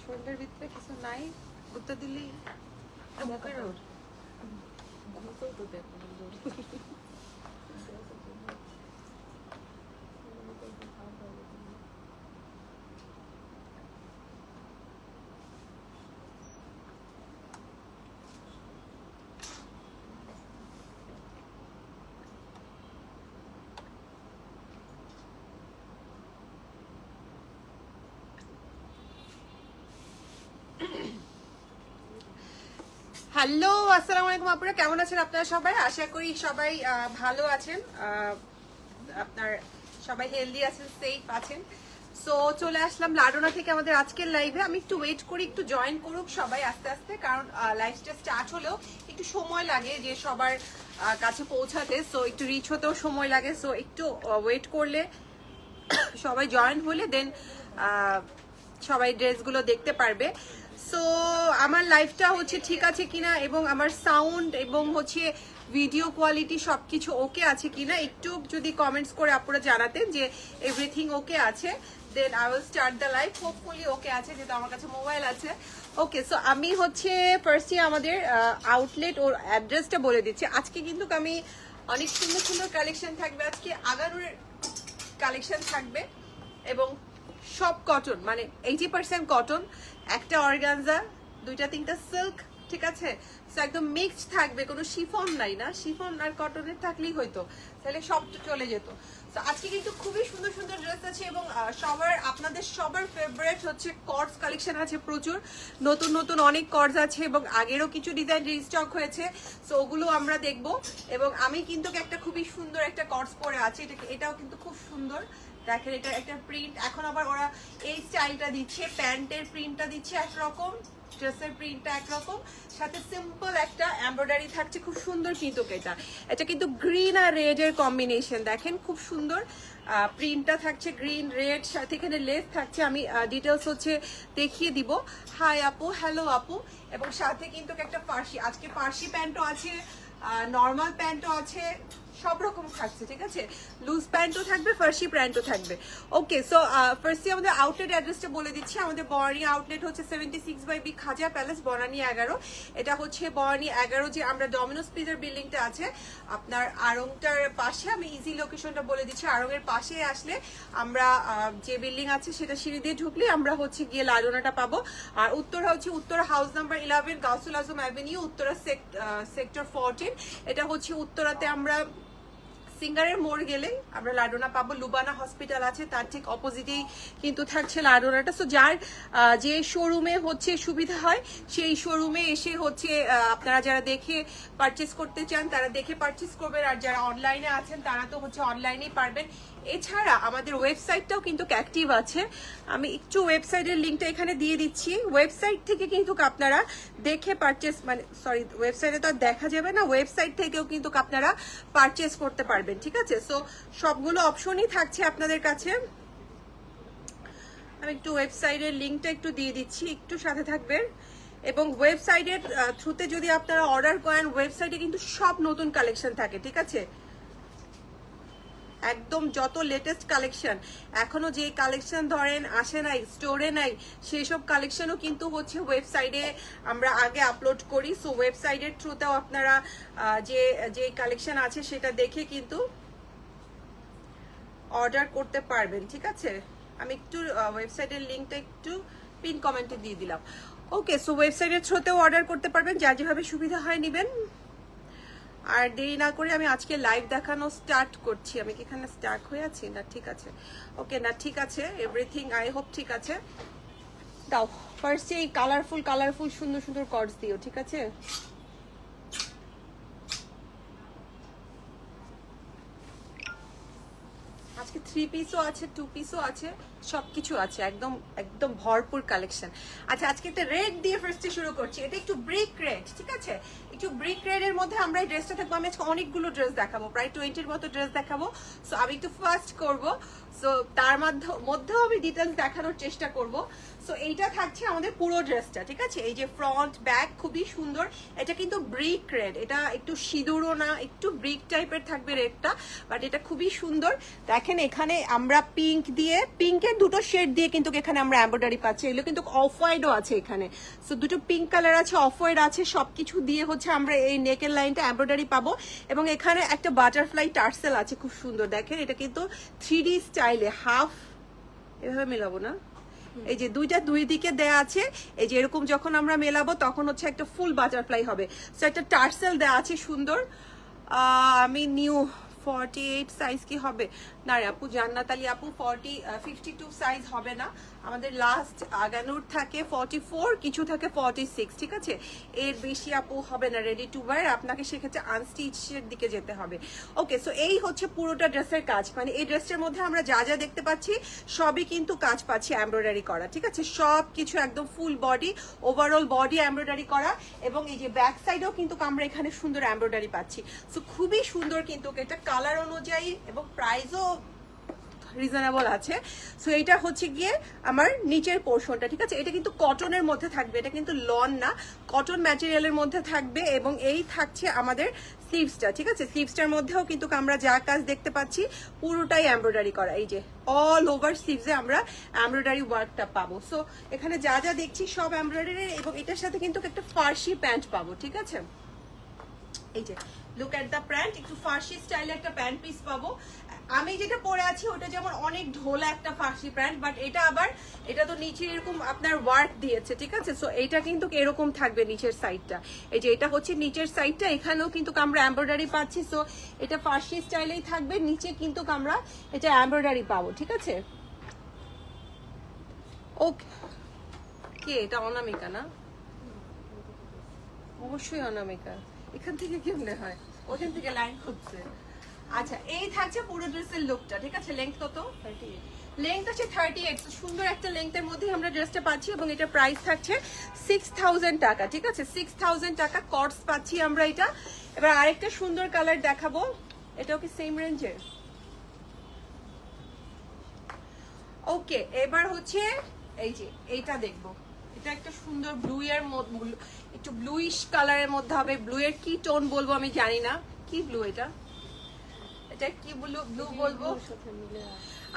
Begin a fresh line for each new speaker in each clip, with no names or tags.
শরীরের ভিতরে কিছু নাই, উত্তর দিলি মুখের ওর হ্যালো, আসসালামু আলাইকুম আপুরা, কেমন আছেন আপনারা সবাই? আশা করি সবাই ভালো আছেন, আপনার সবাই হেলদি আছেন, সেফ আছেন। সো চলে আসলাম লাডোনা থেকে আমাদের আজকের লাইভে। আমি একটু ওয়েট করি, একটু জয়েন করুক সবাই আস্তে আস্তে, কারণ লাইভটা স্টার্ট হলেও একটু সময় লাগে যে সবার কাছে পৌঁছাতে, সো একটু রিচ হতেও সময় লাগে। সো একটু ওয়েট করলে সবাই জয়েন হলে দেন সবাই ড্রেসগুলো দেখতে পারবে। সো আমার লাইফটা হচ্ছে ঠিক আছে কিনা এবং আমার সাউন্ড এবং হচ্ছে ভিডিও কোয়ালিটি সবকিছু ওকে আছে কিনা একটু যদি কমেন্টস করে আপনারা জানাতেন যে এভরিথিং ওকে আছে, then I will start the live. Hopefully okay আছে, যেহেতু আমার কাছে মোবাইল আছে। ওকে, সো আমি হচ্ছে ফার্স্টে আমাদের আউটলেট ওর অ্যাড্রেসটা বলে দিচ্ছি। আজকে কিন্তু আমি অনেক সুন্দর সুন্দর কালেকশন থাকবে, আজকে আগানোর কালেকশন থাকবে এবং সব কটন, মানে 80% কটন, একটা অর্গানজা, দুইটা তিনটা সিল্ক, ঠিক আছে? সো একদম মিক্সড থাকবে, কোনো শিফন নাই, না শিফন আর কটনের থাকলেই হয়তো, তাহলে সব চলে যেত। তো আজকে কিন্তু খুবই সুন্দর সুন্দর ড্রেস আছে এবং সবার আপনাদের সবার ফেভারিট হচ্ছে কর্ডস কালেকশন আছে প্রচুর, নতুন নতুন অনেক কর্ডস আছে এবং আগেরও কিছু ডিজাইন রিস্টক হয়েছে। সো ওগুলো আমরা দেখবো এবং আমি কিন্তু একটা খুবই সুন্দর একটা কর্ডস পরে আছি, এটাও কিন্তু খুব সুন্দর। দেখেন এটা একটা প্রিন্ট, এখন আবার ওরা এই স্টাইলটা দিচ্ছে, প্যান্টের প্রিন্টটা দিচ্ছে একরকম, ড্রেসের প্রিন্টটা একরকম, সাথে সিম্পল একটা এমব্রয়ডারি থাকছে, খুব সুন্দর কিন্তু এটা কিন্তু গ্রিন আর রেড এর কম্বিনেশন, দেখেন খুব সুন্দর প্রিন্টটা থাকছে, গ্রিন রেড, সাথে এখানে লেস থাকছে। আমি ডিটেলস হচ্ছে দেখিয়ে দিব। হাই আপু, হ্যালো আপু। এবং সাথে কিন্তু একটা পার্সি, আজকে পার্সি প্যান্টও আছে, নর্মাল প্যান্টও আছে, সব রকম থাকছে, ঠিক আছে? লুজ প্যান্টও থাকবে, ফার্সি প্যান্টও থাকবে। ওকে, সো ফার্স্টে আমাদের আউটলেট অ্যাড্রেসটা বলে দিচ্ছি। আমাদের বনানী আউটলেট হচ্ছে 76/B খাজা প্যালেস, বনানী 11। এটা হচ্ছে বনানী 11, যে আমরা ডমিনোস পিজার বিল্ডিংটা আছে আপনার আড়ংটার পাশে। আমি ইজি লোকেশনটা বলে দিচ্ছি, আড়ংয়ের পাশে আসলে আমরা যে বিল্ডিং আছে সেটা সিঁড়ি দিয়ে ঢুকলে আমরা হচ্ছে গিয়ে লাডোনাটা পাবো। আর উত্তরা হচ্ছে উত্তরা হাউস নাম্বার 11, গাউসুল আজম অ্যাভিনিউ, উত্তরা সেক্টর 14। এটা হচ্ছে উত্তরাতে আমরা সিঙ্গারের মোড় গেলে আমরা লাডোনা পাবো। লুবানা হসপিটাল আছে, তার ঠিক অপোজিটেই কিন্তু থাকছে লাডোনাটা। সো যার যে শোরুমে হচ্ছে সুবিধা হয় সেই শোরুমে এসে হচ্ছে আপনারা যারা দেখে পারচেস করতে চান তারা দেখে পারচেস করবেন, আর যারা অনলাইনে আছেন তারা তো হচ্ছে অনলাইনেই পারবেন। এছাড়া আমাদের ওয়েবসাইটটাও কিন্তু অ্যাক্টিভ আছে, আমি একটু ওয়েবসাইটের লিঙ্কটা এখানে দিয়ে দিচ্ছি। ওয়েবসাইট থেকে কিন্তু আপনারা দেখে পারচেস, মানে সরি ওয়েবসাইটে তো আর দেখা যাবে না, ওয়েবসাইট থেকেও কিন্তু আপনারা পারচেস করতে পারবেন, ঠিক আছে? সো সবগুলো অপশনই থাকছে আপনাদের কাছে। আমি একটু ওয়েবসাইটের লিঙ্কটা একটু দিয়ে দিচ্ছি, একটু সাথে থাকবেন। এবং ওয়েবসাইটের থ্রুতে যদি আপনারা অর্ডার করেন, ওয়েবসাইটে কিন্তু সব নতুন কালেকশন থাকে, ঠিক আছে? একদম যত লেটেস্ট কালেকশন, এখনো যে কালেকশন ধরেন আসে নাই, স্টোরে নাই, সেই সব কালেকশনও কিন্তু হচ্ছে ওয়েবসাইটে আমরা আগে আপলোড করি। সো ওয়েবসাইটের থ্রুতেও আপনারা যে কালেকশন আছে সেটা দেখে কিন্তু অর্ডার করতে পারবেন, ঠিক আছে? আমি একটু ওয়েবসাইটের লিঙ্কটা একটু পিন কমেন্টে দিয়ে দিলাম। ওকে, সো ওয়েবসাইটের থ্রুতেও অর্ডার করতে পারবেন, যার যেভাবে সুবিধা হয় নেবেন। আর দেরি না করে আমি আজকে লাইভ দেখানো স্টার্ট করছি। আমি কি এখানে স্টার্ট হয়ে আছি না? ঠিক আছে, ওকে, না ঠিক আছে, এভরিথিং আই হোপ ঠিক আছে। দাও ফার্স্টে এই কালারফুল সুন্দর সুন্দর কর্ডস দিও, ঠিক আছে? আজকে 3 পিসও আছে, 2 পিসও আছে, সবকিছু আছে, একদম একদম ভরপুর কালেকশন। আচ্ছা, আজকে একটা রেড দিয়ে ফার্স্টে শুরু করছি। এটা একটু ব্রিক রেড, ঠিক আছে? একটু ব্রিক রেড এর মধ্যে আমরা এই ড্রেসটা থাকবো। আমি আজকে অনেকগুলো ড্রেস দেখাবো, প্রায় 20-র মতো ড্রেস দেখাবো। সো আমি একটু ফার্স্ট করবো। সো তার মধ্যেও আমি ডিটেলস দেখানোর চেষ্টা করব। সো এইটা থাকছে আমাদের পুরো ড্রেসটা, ঠিক আছে? এই যে ফ্রন্ট ব্যাক খুবই সুন্দর। এটা কিন্তু ব্রিক রেড, এটা একটু সিঁদুরও না, একটু ব্রিক টাইপের থাকবে রেডটা, বাট এটা খুবই সুন্দর। দেখেন এখানে আমরা পিঙ্ক দিয়ে, পিঙ্কের দুটো শেড দিয়ে কিন্তু এখানে আমরা এমব্রয়ডারি পাচ্ছি। এগুলো কিন্তু অফ হোয়াইটও আছে এখানে। সো দুটো পিঙ্ক কালার আছে, অফ হোয়াইট আছে, সবকিছু দিয়ে হচ্ছে আমরা এই নেকের লাইনটা এমব্রয়ডারি পাবো। এবং এখানে একটা বাটারফ্লাই টার্সেল আছে, খুব সুন্দর। দেখেন এটা কিন্তু 3D স্টাইলে, হাফ এভাবে মেলাবো না, এই যে দুইটা দুই দিকে দেয়া আছে। এই যে এরকম যখন আমরা মেলাবো তখন হচ্ছে একটা ফুল বাটারফ্লাই হবে। সো একটা টার্সেল দেয়া আছে সুন্দর। আমি নিউ 48 সাইজ কি হবে না রে আপু? জান্নাত আলী আপু 52 সাইজ হবে না, আমাদের লাস্ট আগানোর থাকে 44, কিছু থাকে 46, ঠিক আছে? এর বেশি আপু হবে না রেডি টু ওয়্যার, আপনাকে সেক্ষেত্রে আনস্টিচের দিকে যেতে হবে। ওকে, সো এই হচ্ছে পুরোটা ড্রেসের কাজ। মানে এই ড্রেসটার মধ্যে আমরা যা যা দেখতে পাচ্ছি সবই কিন্তু কাজ পাচ্ছি এমব্রয়ডারি করা, ঠিক আছে? সব কিছু একদম full body, overall body embroidery করা। এবং এই যে ব্যাক সাইডেও কিন্তু আমরা এখানে সুন্দর এমব্রয়ডারি পাচ্ছি। সো খুবই সুন্দর কিন্তু, এটা কালার অনুযায়ী এবং প্রাইসও রিজনেবল আছে। সো এটা হচ্ছে গিয়ে আমার নিচের পোর্শনটা, ঠিক আছে? এটা কিন্তু কটনের মধ্যে থাকবে, এটা কিন্তু লন না, কটন ম্যাটেরিয়ালের মধ্যে থাকবে। এবং এই থাকছে আমাদের স্লিভসটা, ঠিক আছে? স্লিভসটার মধ্যেও কিন্তু আমরা যা কাজ দেখতে পাচ্ছি পুরোটাই এমব্রয়ডারি করা। এই যে অল ওভার স্লিভসে আমরা এমব্রয়ডারি ওয়ার্কটা পাবো। সো এখানে যা যা দেখছি সব এমব্রয়ডারি। এবং এটার সাথে কিন্তু একটা ফার্সি প্যান্ট পাবো, ঠিক আছে? এই যে লুক এট দ্য প্যান্ট, একটু ফার্সি স্টাইলে একটা প্যান্ট পিস পাবো। আমি যেটা পরে আছি ওটা যেমন অনেক ঢোলা একটা ফার্সি প্যান্ট, বাট এটা আবার, এটা তো নিচে এরকম আপনার ওয়ার্ক দিয়েছে, ঠিক আছে? সো এটা কিন্তু এরকম থাকবে নিচের সাইডটা। এই যে এটা হচ্ছে নিচের সাইডটা, এখানেও কিন্তু আমরা এমব্রয়ডারি পাচ্ছি। সো এটা ফার্সি স্টাইলেই থাকবে, নিচে কিন্তু আমরা এটা এমব্রয়ডারি পাবো, ঠিক আছে? ওকে, কে এটা? অনামিকা না? অবশ্যই অনামিকা। এখান থেকে কেমনে হয়? ওখান থেকে লাইন হচ্ছে। আচ্ছা, এই থাকছে পুরো ড্রেসের লুকটা, ঠিক আছে? লেংথ কত? 38। লেংথ আছে 38। সুন্দর একটা লেংথের মধ্যে আমরা ড্রেসটা পাচ্ছি। এবং এটা প্রাইস থাকছে 6000 টাকা, ঠিক আছে? 6000 টাকা কটস পাচ্ছি আমরা এটা। এবার আরেকটা সুন্দর কালার দেখাবো, এটাও কি সেম রেঞ্জের? ওকে, এবার হচ্ছে এই যে এইটা দেখবো। এটা একটা সুন্দর ব্লু এর মধ্যে, একটু ব্লুইশ কালারের মধ্যে হবে। ব্লু এর কি টোন বলবো আমি জানি না, কি ব্লু এটা? এটা কি ব্লু বলবো?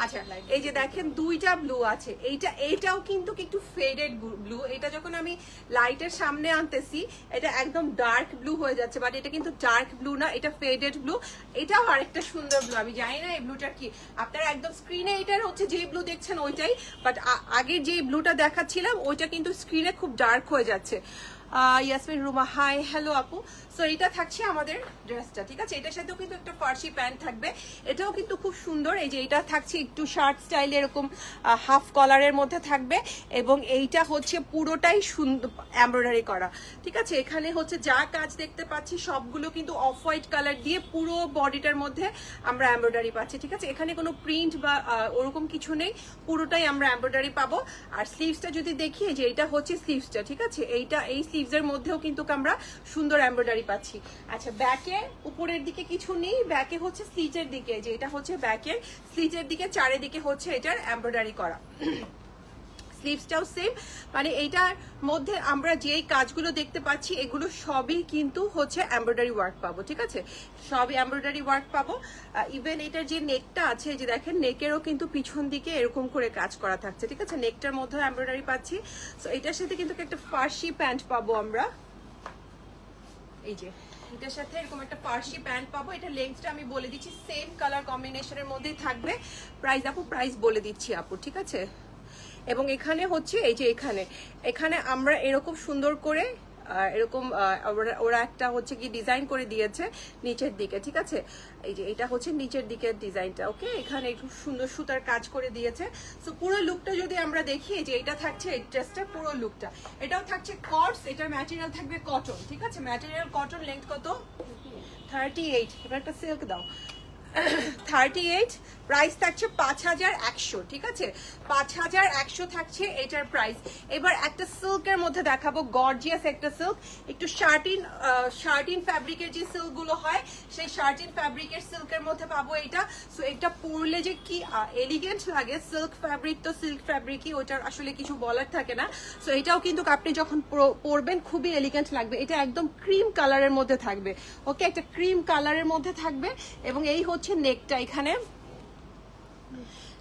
আচ্ছা, এই যে দেখেন দুইটা ব্লু আছে। এইটাও কিন্তু একটু ফেডেড ব্লু। এটা যখন আমি লাইটের সামনে আনতেছি এটা একদম ডার্ক ব্লু হয়ে যাচ্ছে, বাট এটা কিন্তু ডার্ক ব্লু না, এটা ফেডেড ব্লু। এটাও আরেকটা সুন্দর ব্লু, আমি জানি না এই ব্লুটা কি। আপনারা একদম স্ক্রিনে এটার হচ্ছে যে ব্লু দেখছেন ওইটাই, বাট আগের যে ব্লুটা দেখাচ্ছিলাম ওইটা কিন্তু স্ক্রিনে খুব ডার্ক হয়ে যাচ্ছে। ইয়াসমিন রুমা হাই, হ্যালো আপু। সো এটা থাকছে আমাদের ড্রেসটা, ঠিক আছে? এটার সাথেও কিন্তু একটা ফার্সি প্যান্ট থাকবে, এটাও কিন্তু খুব সুন্দর। এই যে এটা থাকছে একটু শার্ট স্টাইল, এরকম হাফ কলারের মধ্যে থাকবে। এবং এইটা হচ্ছে পুরোটাই সুন্দর এমব্রয়ডারি করা, ঠিক আছে? এখানে হচ্ছে যা কাজ দেখতে পাচ্ছি সবগুলো কিন্তু অফ হোয়াইট কালার দিয়ে পুরো বডিটার মধ্যে আমরা এমব্রয়ডারি পাচ্ছি, ঠিক আছে? এখানে কোনো প্রিন্ট বা ওরকম কিছু নেই, পুরোটাই আমরা এমব্রয়ডারি পাবো। আর স্লিভসটা যদি দেখি, যে এটা হচ্ছে স্লিভসটা, ঠিক আছে? এইটা এই স্লিভসের মধ্যেও কিন্তু আমরা সুন্দর এমব্রয়ডারি পাচ্ছি। আচ্ছা, ব্যাকে উপরের দিকে কিছু নেই, ব্যাকে হচ্ছে স্লিচের দিকে, যে এটা হচ্ছে ব্যাকের স্লিচের দিকে, চারিদিকে হচ্ছে এটার এমব্রয়ডারি করা। স্লিভসটাও সেম, মানে এইটার মধ্যে আমরা যেই কাজগুলো দেখতে পাচ্ছি এগুলো সবই কিন্তু হচ্ছে এমব্রয়ডারি ওয়ার্ক পাবো, ঠিক আছে? সবই এমব্রয়ডারি ওয়ার্ক পাবো। ইভেন এটার যে নেকটা আছে, যে দেখেন নেকেরও কিন্তু পিছন দিকে এরকম করে কাজ করা থাকছে, ঠিক আছে? নেকটার মধ্যেও এমব্রয়ডারি পাচ্ছি। সো এটার সাথে কিন্তু একটা ফার্সি প্যান্ট পাবো আমরা। এই যে এটার সাথে এরকম একটা ফার্সি প্যান্ট পাবো। এটা লেন্থটা আমি বলে দিচ্ছি, সেম কালার কম্বিনেশনের মধ্যেই থাকবে। প্রাইস আপু, প্রাইস বলে দিচ্ছি আপু, ঠিক আছে? এবং এখানে হচ্ছে এই যে এখানে আমরা এরকম সুন্দর করে এরকম ওরা একটা হচ্ছে কি ডিজাইন করে দিয়েছে নিচের দিকে, ঠিক আছে? এই যে এটা হচ্ছে নিচের দিকের ডিজাইনটা। ওকে, এখানে একটু সুন্দর সুতার কাজ করে দিয়েছে। সো পুরো লুকটা যদি আমরা দেখি, যে এটা থাকছে এই ড্রেসটা পুরো লুকটা, এটাও থাকছে কটস, এটার ম্যাটেরিয়াল থাকবে কটন, ঠিক আছে? Material cotton. লেন্থ কত? 38। এবার একটা সিল্ক দাও। 38, প্রাইস থাকছে 5100, ঠিক আছে 5100 থাকছে এটার প্রাইস। এবার একটা সিল্কের মধ্যে দেখাবো, গর্জিয়াস একটা সিল্ক, একটু শার্টিন ফ্যাব্রিকের যে সিল্ক গুলো হয় সেই শার্টিন ফ্যাব্রিকের সিল্কের মধ্যে পাবো এটা। সো এটা পরলে যে কি এলিগেন্ট লাগে, সিল্ক ফ্যাব্রিক তো সিল্ক ফ্যাব্রিকই, ওটার আসলে কিছু বলার থাকে না। সো এটাও কিন্তু আপনি যখন পরবেন খুবই এলিগেন্ট লাগবে। এটা একদম ক্রিম কালারের মধ্যে থাকবে, ওকে একটা ক্রিম কালারের মধ্যে থাকবে। এবং এই হচ্ছে নেকটা এখানে,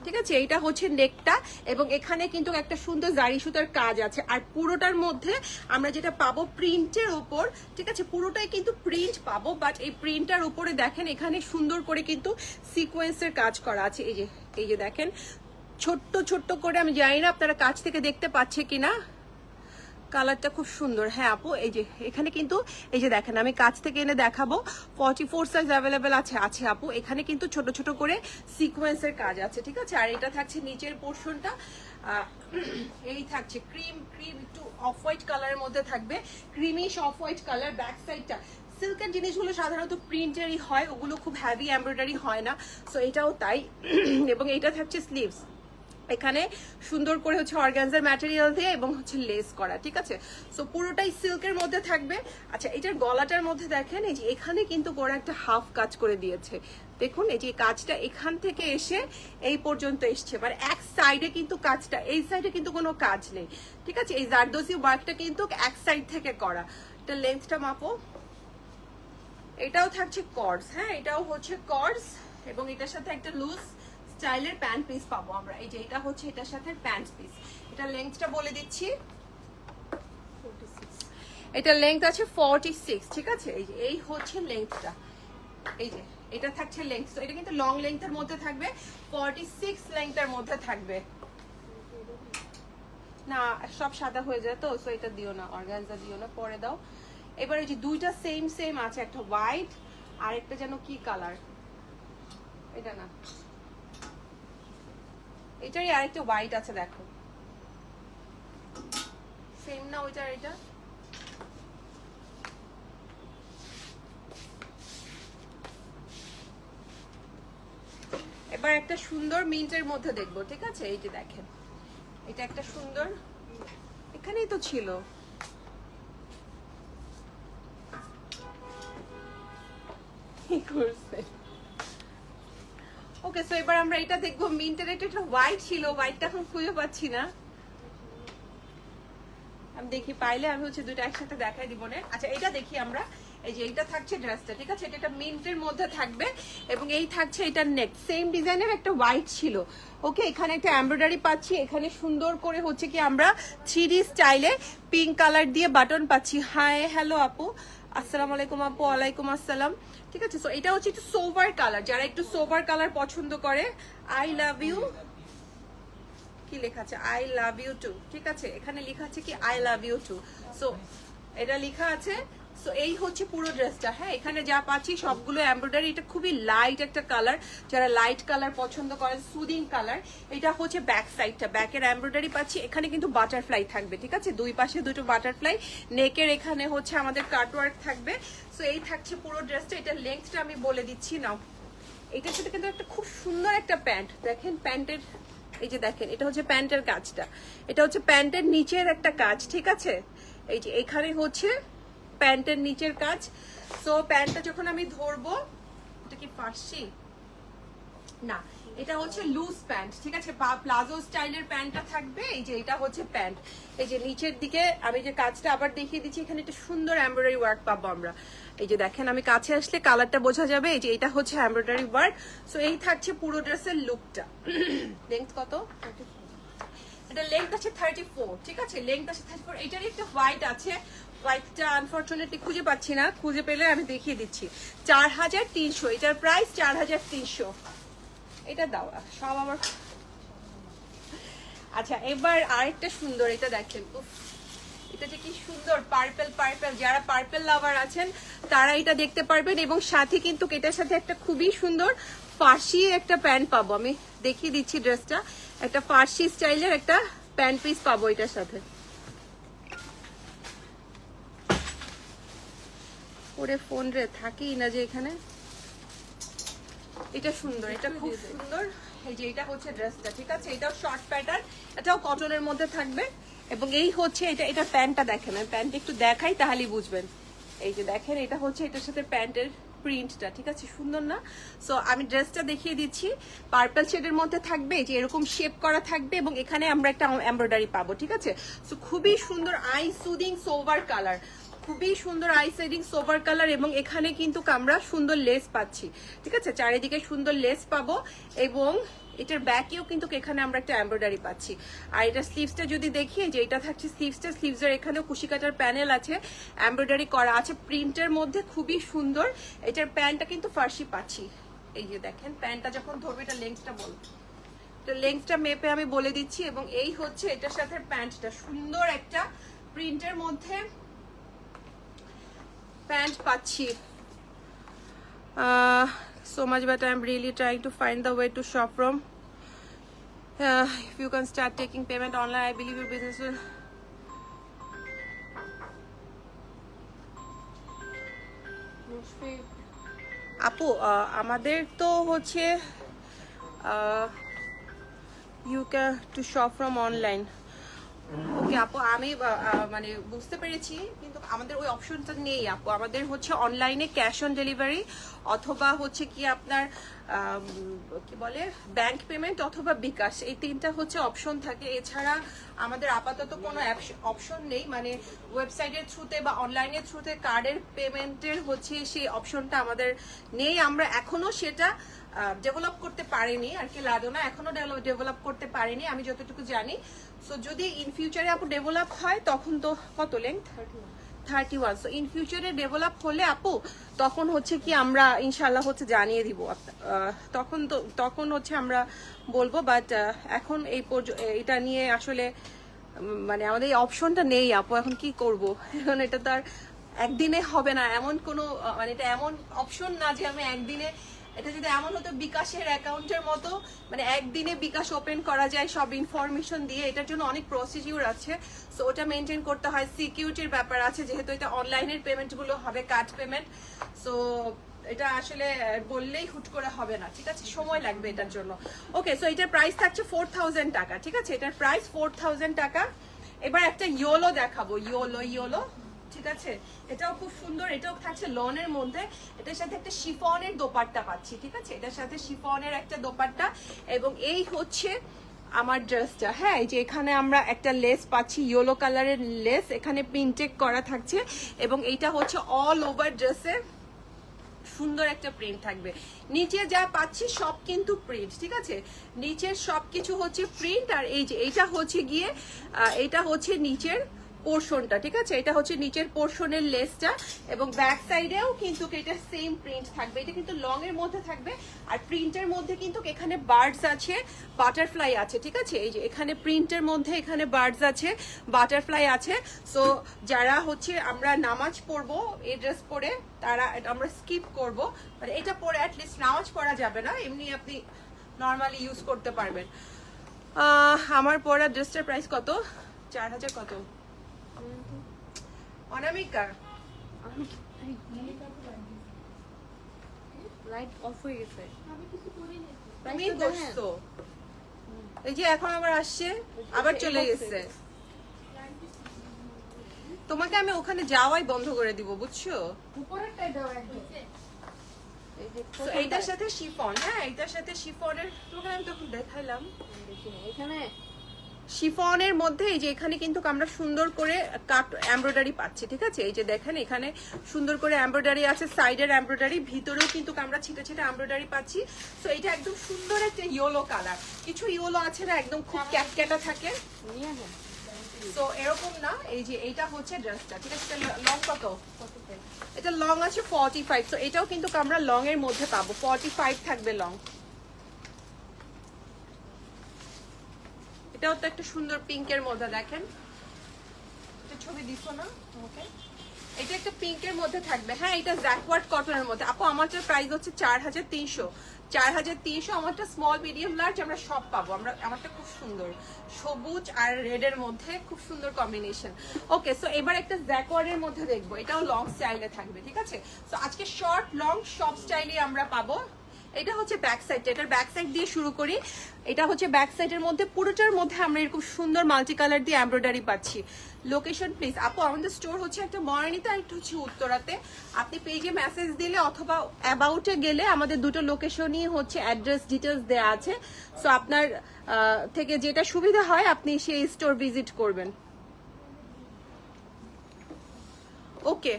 ঠিক আছে এইটা হচ্ছে নেকটা, এবং এখানে কিন্তু একটা সুন্দর জারি সুতার কাজ আছে। আর পুরোটার মধ্যে আমরা যেটা পাবো প্রিন্টের উপর, ঠিক আছে পুরোটাই কিন্তু প্রিন্ট পাবো, বাট এই প্রিন্টার উপরে দেখেন এখানে সুন্দর করে কিন্তু সিকোয়েন্সের কাজ করা আছে। এই যে দেখেন ছোট্ট ছোট্ট করে, আমি জানি না আপনারা কাছ থেকে দেখতে পাচ্ছে কিনা, কালারটা খুব সুন্দর। হ্যাঁ আপু এই যে এখানে কিন্তু এই যে দেখেন আমি কাছ থেকে এনে দেখাবো, 44 সাইজ অ্যাভেলেবেল আছে আপু। এখানে কিন্তু ছোট ছোট করে সিকোয়েন্সের কাজ আছে, ঠিক আছে। আর এটা থাকছে নিচের পোর্শনটা, এই থাকছে ক্রিম একটু অফ হোয়াইট কালারের মধ্যে থাকবে, creamish off white colour. Back সাইডটা সিল্কের জিনিসগুলো সাধারণত প্রিন্টেরই হয়, ওগুলো খুব হ্যাভি এমব্রয়ডারি হয় না, সো এটাও তাই। এবং এটা থাকছে স্লিভস, এখানে সুন্দর করে হচ্ছে অর্গানজার ম্যাটেরিয়াল দিয়ে এবং হচ্ছে লেস করা, ঠিক আছে। সো পুরোটাই সিল্কের মধ্যে থাকবে। আচ্ছা এটার গলাটার মধ্যে দেখেন এই যে এখানে কিন্তু করে একটা হাফ কাজ করে দিয়েছে, দেখুন এই যে কাজটা এখান থেকে এসে এই পর্যন্ত এসছে, এবার এক সাইডে কিন্তু কাজটা, এই সাইডে কিন্তু কোনো কাজ নেই, ঠিক আছে। এই জারদোসি ওয়ার্কটা কিন্তু এক সাইড থেকে করা। এটা লেন্থটা মাপো, এটাও থাকছে কর্ডস, হ্যাঁ এটাও হচ্ছে কর্ডস, এবং এটার সাথে একটা লুজ স্টাইলের প্যান্ট পিস পাবো আমরা। এই যে এটা হচ্ছে এটার সাথে প্যান্ট পিস। এটা লেন্থটা বলে দিচ্ছি, এটা লেন্থ আছে 46, ঠিক আছে। এই যে এই হচ্ছে লেন্থটা, এই যে এটা থাকছে লেন্থ, তো এটা কিন্তু লং লেন্থের মধ্যে থাকবে, 46 লেন্থের মধ্যে থাকবে না। সব সাদা হয়ে যায় তো, সো এটা দিও না, অর্গানজা দিও না, পরে দাও। এবার এই যে দুইটা সেম আছে, একটা হোয়াইট আর একটা যেন কি কালার, এটা না এটারই আরেকটা হোয়াইট আছে, দেখো সেম না ওইটার এটা। এবার একটা সুন্দর মিন্টের মধ্যে দেখবো, ঠিক আছে। এই যে দেখেন এটা একটা সুন্দর, এখানেই তো ছিল, ওকে। সো এবার আমরা এটা দেখবো, মিন্টের এটা হোয়াইট ছিল, হোয়াইটটা এখন খুঁজে পাচ্ছি না, আমি দেখি পাইলে আমি হচ্ছে দুটো একসাথে দেখাই দিব না। আচ্ছা এটা দেখি আমরা, এই যে এটা থাকছে ড্রেসটা, ঠিক আছে এটা মিন্টের মধ্যে থাকবে, এবং এই থাকছে এটা নেক, সেম ডিজাইনের একটা হোয়াইট ছিল, ওকে। এখানে একটা এমব্রয়ডারি পাচ্ছি, এখানে সুন্দর করে হচ্ছে কি আমরা 3D স্টাইলে পিঙ্ক কালার দিয়ে বাটন পাচ্ছি। হাই হ্যালো আপু, আসসালামু আলাইকুম আপু। ওয়ালাইকুম আসসালাম, ঠিক আছে। সো এটা হচ্ছে একটু সোভার কালার, যারা একটু সোভার কালার পছন্দ করে, আই লাভ ইউ, কি লেখা আছে আই লাভ ইউ টু, ঠিক আছে এখানে লেখা আছে কি I love you too, so এটা লেখা আছে। সো এই হচ্ছে পুরো ড্রেসটা, হ্যাঁ এখানে যা পাচ্ছি সবগুলো এমব্রয়ডারি। এটা খুবই লাইট একটা কালার, যারা লাইট কালার পছন্দ করেন, সুদিং কালার। এটা হচ্ছে ব্যাক সাইডটা, ব্যাকের এমব্রয়ডারি পাচ্ছি, এখানে কিন্তু বাটারফ্লাই থাকবে, ঠিক আছে দুই পাশে দুটো বাটারফ্লাই, নেকের এখানে হচ্ছে আমাদের কাটওয়ার্ক থাকবে। সো এই থাকছে পুরো ড্রেসটা। এটা লেন্থটা আমি বলে দিচ্ছি নাও। এটার সাথে কিন্তু একটা খুব সুন্দর একটা প্যান্ট, দেখেন প্যান্টের, এই যে দেখেন এটা হচ্ছে প্যান্টের কাজটা, এটা হচ্ছে প্যান্টের নিচের একটা কাজ, ঠিক আছে। এই যে এখানে হচ্ছে প্যান্টের নিচের কাজ। সো প্যান্টটা যখন আমি ধরবো, এটা কি ফার্সি না, এটা হচ্ছে লুজ প্যান্ট, ঠিক আছে প্লাজো স্টাইলের প্যান্টটা থাকবে। এই যে এটা হচ্ছে প্যান্ট, এই যে নিচের দিকে আমি যে কাজটা আবার দেখিয়ে দিচ্ছি, এখানে একটা সুন্দর এমব্রয়ডারি ওয়ার্ক পাবো আমরা। এই যে দেখেন আমি কাছে আসলে কালারটা বোঝা যাবে, এই যে এটা হচ্ছে এমব্রয়ডারি ওয়ার্ক। সো এই থাকছে পুরো ড্রেসের লুকটা। লেন্থ কত? এটা লেন্থ আছে 34, ঠিক আছে লেন্থ আছে 34। এটার একটা হোয়াইট আছে, হোয়াইটটা আনফরচুনেটলি খুঁজে পাচ্ছি না, খুঁজে পেলে আমি দেখিয়ে দিচ্ছি। 4300, এটার প্রাইস 4300। এটা দাও সব আমার। আচ্ছা এবার আরেকটা সুন্দর, এটা দেখেন এটা যে কি সুন্দর পার্পল, যারা পার্পল লাভার আছেন তারা এটা দেখতে পারবেন। এবং সাথে কিন্তু এটার সাথে একটা খুবই সুন্দর ফার্সি একটা প্যান্ট পাবো, আমি দেখিয়ে দিচ্ছি ড্রেসটা, একটা ফার্সি স্টাইলের একটা প্যান্ট পিস পাবো এটার সাথে। ওরে ফোন রে থাকি না যে এখানে, এটা সুন্দর, এটা খুব সুন্দর। এই যে এটা হচ্ছে ড্রেসটা, ঠিক আছে, এটাও শর্ট প্যাটার্ন, এটাও কটনের মধ্যে থাকবে। এবং এই হচ্ছে এটা প্যান্টটা দেখেন, আমি প্যান্ট একটু দেখাই তাহলেই বুঝবেন। এই যে দেখেন, এটা হচ্ছে এটার সাথে প্যান্টের প্রিন্টটা, ঠিক আছে, সুন্দর না? সো আমি ড্রেসটা দেখিয়ে দিচ্ছি। পার্পল শেডের মধ্যে থাকবে, যে এরকম শেপ করা থাকবে এবং এখানে আমরা একটা এমব্রয়ডারি পাবো, ঠিক আছে। সো খুবই সুন্দর আই সুদিং সোভার কালার, খুবই সুন্দর আই শেডিং সোভার কালার। এবং এখানে কিন্তু আমরা সুন্দর লেস পাচ্ছি, ঠিক আছে, চারিদিকে সুন্দর লেস পাবো। এবং এটার ব্যাকেও কিন্তু এখানে আমরা একটা এমব্রয়ডারি পাচ্ছি। আর এটা স্লিভসটা যদি দেখি, যে এটা থাকছে স্লিভসটা, স্লিভসের এখানেও কুশি কাটার প্যানেল আছে, এমব্রয়ডারি করা আছে প্রিন্টের মধ্যে, খুবই সুন্দর। এটার প্যান্টটা কিন্তু ফার্সি পাচ্ছি। এই যে দেখেন, প্যান্টটা যখন ধরবে, এটা লেন্থটা বলবো, তো লেন্থটা মেপে আমি বলে দিচ্ছি। এবং এই হচ্ছে এটার সাথে প্যান্টটা, সুন্দর একটা প্রিন্টের মধ্যে প্যান্ট পাচ্ছি। So much, but I'm really trying to find the way to shop from. If you can start taking payment online, I believe your business will. আপু আমাদের তো হচ্ছে you can to shop from online. ওকে আপু, আমি মানে বুঝতে পেরেছি, কিন্তু আমাদের ওই অপশনটা নেই আপু। আমাদের হচ্ছে অনলাইনে ক্যাশ অন ডেলিভারি, অথবা হচ্ছে কি আপনার কি বলে ব্যাংক পেমেন্ট, অথবা বিকাশ, এই তিনটা হচ্ছে অপশন থাকে। এছাড়া আমাদের আপাতত কোনো অপশন নেই, মানে ওয়েবসাইটের থ্রুতে বা অনলাইনের থ্রুতে কার্ডের পেমেন্টের হচ্ছে সেই অপশনটা আমাদের নেই। আমরা এখনো সেটা ডেভেলপ করতে পারিনি আর কি, লাদোনা এখনো ডেভেলপ করতে পারিনি আমি যতটুকু জানি। সো যদি ইন ফিউচারে আপু ডেভেলপ হয়, তখন তো কত লেন্থ 31, সো ইন ফিউচারে ডেভেলপ হলে আপু তখন হচ্ছে কি আমরা ইনশাল্লাহ হচ্ছে জানিয়ে দিব, তখন হচ্ছে আমরা বলবো। বাট এখন এটা নিয়ে আসলে মানে আমাদের এই অপশনটা নেই আপু, এখন কি করব। এখন এটা তো আর একদিনে হবে না, এমন কোনো মানে এটা এমন অপশন না যে আমি একদিনে, এটা যদি এমন হতো বিকাশের অ্যাকাউন্টের মতো, মানে একদিনে বিকাশ ওপেন করা যায় সব ইনফরমেশন দিয়ে, এটার জন্য অনেক প্রসিডিউর আছে। সো ওটা মেনটেন করতে হয়, সিকিউরিটির ব্যাপার আছে, যেহেতু এটা অনলাইনের পেমেন্টগুলো হবে কার্ড পেমেন্ট। সো এটা আসলে বললেই হুট করে হবে না, ঠিক আছে, সময় লাগবে এটার জন্য। ওকে, সো এটার প্রাইস থাকছে 4000 টাকা, ঠিক আছে, এটার প্রাইস 4000 টাকা। এবার একটা ইয়োলো দেখাবো, ইয়োলো, ঠিক আছে, এটাও খুব সুন্দর, এটাও থাকছে লনের মধ্যে। এটার সাথে একটা শিফনের দোপাট্টা পাচ্ছি, ঠিক আছে, এটার সাথে শিফনের একটা দোপাট্টা। এবং এই হচ্ছে আমার ড্রেসটা, হ্যাঁ, এই যে এখানে আমরা একটা লেস পাচ্ছি, ইয়েলো কালারের লেস, এখানে প্রিন্টেড করা থাকছে। এবং এইটা হচ্ছে অল ওভার ড্রেসে সুন্দর একটা প্রিন্ট থাকবে। নিচে যা পাচ্ছি সব কিন্তু প্রিন্ট, ঠিক আছে, নিচের সবকিছু হচ্ছে প্রিন্ট। আর এই যে এইটা হচ্ছে গিয়ে এটা হচ্ছে নিচের পোর্শনটা, ঠিক আছে, এটা হচ্ছে নিচের পোর্শনের লেসটা। এবং ব্যাক সাইডেও কিন্তু এটা সেম প্রিন্ট থাকবে, এটা কিন্তু লং এর মধ্যে থাকবে। আর প্রিন্টের মধ্যে কিন্তু এখানে বার্ডস আছে, বাটারফ্লাই আছে, ঠিক আছে, এই যে এখানে প্রিন্টের মধ্যে এখানে বার্ডস আছে, বাটারফ্লাই আছে। সো যারা হচ্ছে আমরা নামাজ পড়বো এই ড্রেস পরে, তারা আমরা স্কিপ করব, মানে এটা পরে অ্যাটলিস্ট নামাজ পড়া যাবে না, এমনি আপনি নর্মালি ইউজ করতে পারবেন। আমার পরা ড্রেসটার প্রাইস কত? 4000 কত? অনামিকা
লাইট অফ হয়ে গেছে,
তুমি বসছো, এই যে এখন আবার আসছে, আবার চলে গেছে। তোমাকে আমি ওখানে যাওয়াই বন্ধ করে দিব, বুঝছো।
উপরেরটাই দাও একদম,
তো এইটার সাথে শিফন, হ্যাঁ, এইটার সাথে শিফনের, তোমাকে আমি তখন দেখাইলাম
এখানে
শিফনের মধ্যে। এই যে এখানে কিন্তু আমরা সুন্দর করে কাট এমব্রয়ডারি পাচ্ছি, ঠিক আছে, এই যে দেখেন এখানে সুন্দর করে এমব্রয়ডারি আছে, সাইডের এমব্রয়ডারি, ভিতরেও কিন্তু আমরা ছিটে ছিটে এমব্রয়ডারি পাচ্ছি। তো এটা একদম সুন্দর একটা ইয়েলো কালার, কিছু ইয়েলো আছে না একদম খুব ক্যাটক্যাটা থাকে, তো এরকম না। এই যে এইটা হচ্ছে ড্রেসটা, ঠিক আছে, লং কত? এটা লং আছে 45, তো এটাও কিন্তু আমরা লং এর মধ্যে পাবো, 45 থাকবে লং। এটাও তো একটা সুন্দর পিঙ্কের মধ্যে, দেখেন এটা ছবি দিছো না ওকে, এটা একটা পিঙ্কের মধ্যে থাকবে, হ্যাঁ, এটা জ্যাকওয়ার্ড কটনের মধ্যে। আপু আমারটার প্রাইস হচ্ছে 4300, আমারটা স্মল মিডিয়াম লার্জ আমরা সব পাবো। আমারটা খুব সুন্দর, সবুজ আর রেড এর মধ্যে খুব সুন্দর কম্বিনেশন। ওকে, সো এবার একটা জ্যাকওয়ার্ডের মধ্যে দেখবো, এটাও লং স্টাইলে থাকবে, ঠিক আছে। সো আজকে শর্ট লং সব স্টাইলে আমরা পাবো। এটা হচ্ছে ব্যাক সাইডটা, এটার ব্যাক সাইড দিয়ে শুরু করি। এটা হচ্ছে ব্যাক সাইডের মধ্যে, পুরোটার মধ্যে আমরা এরকম সুন্দর মাল্টি কালার দিয়ে এমব্রয়ডারি পাচ্ছি। লোকেশন প্লিজ আপু, আমাদের স্টোর হচ্ছে একটা মরানিতে আর একটা হচ্ছে উত্তরাতে। আপনি পেজে মেসেজ দিলে অথবা অ্যাবাউটে গেলে আমাদের দুটো লোকেশনই হচ্ছে অ্যাড্রেস ডিটেলস দেওয়া আছে। সো আপনার থেকে যেটা সুবিধা হয় আপনি সেই স্টোর ভিজিট করবেন। ওকে,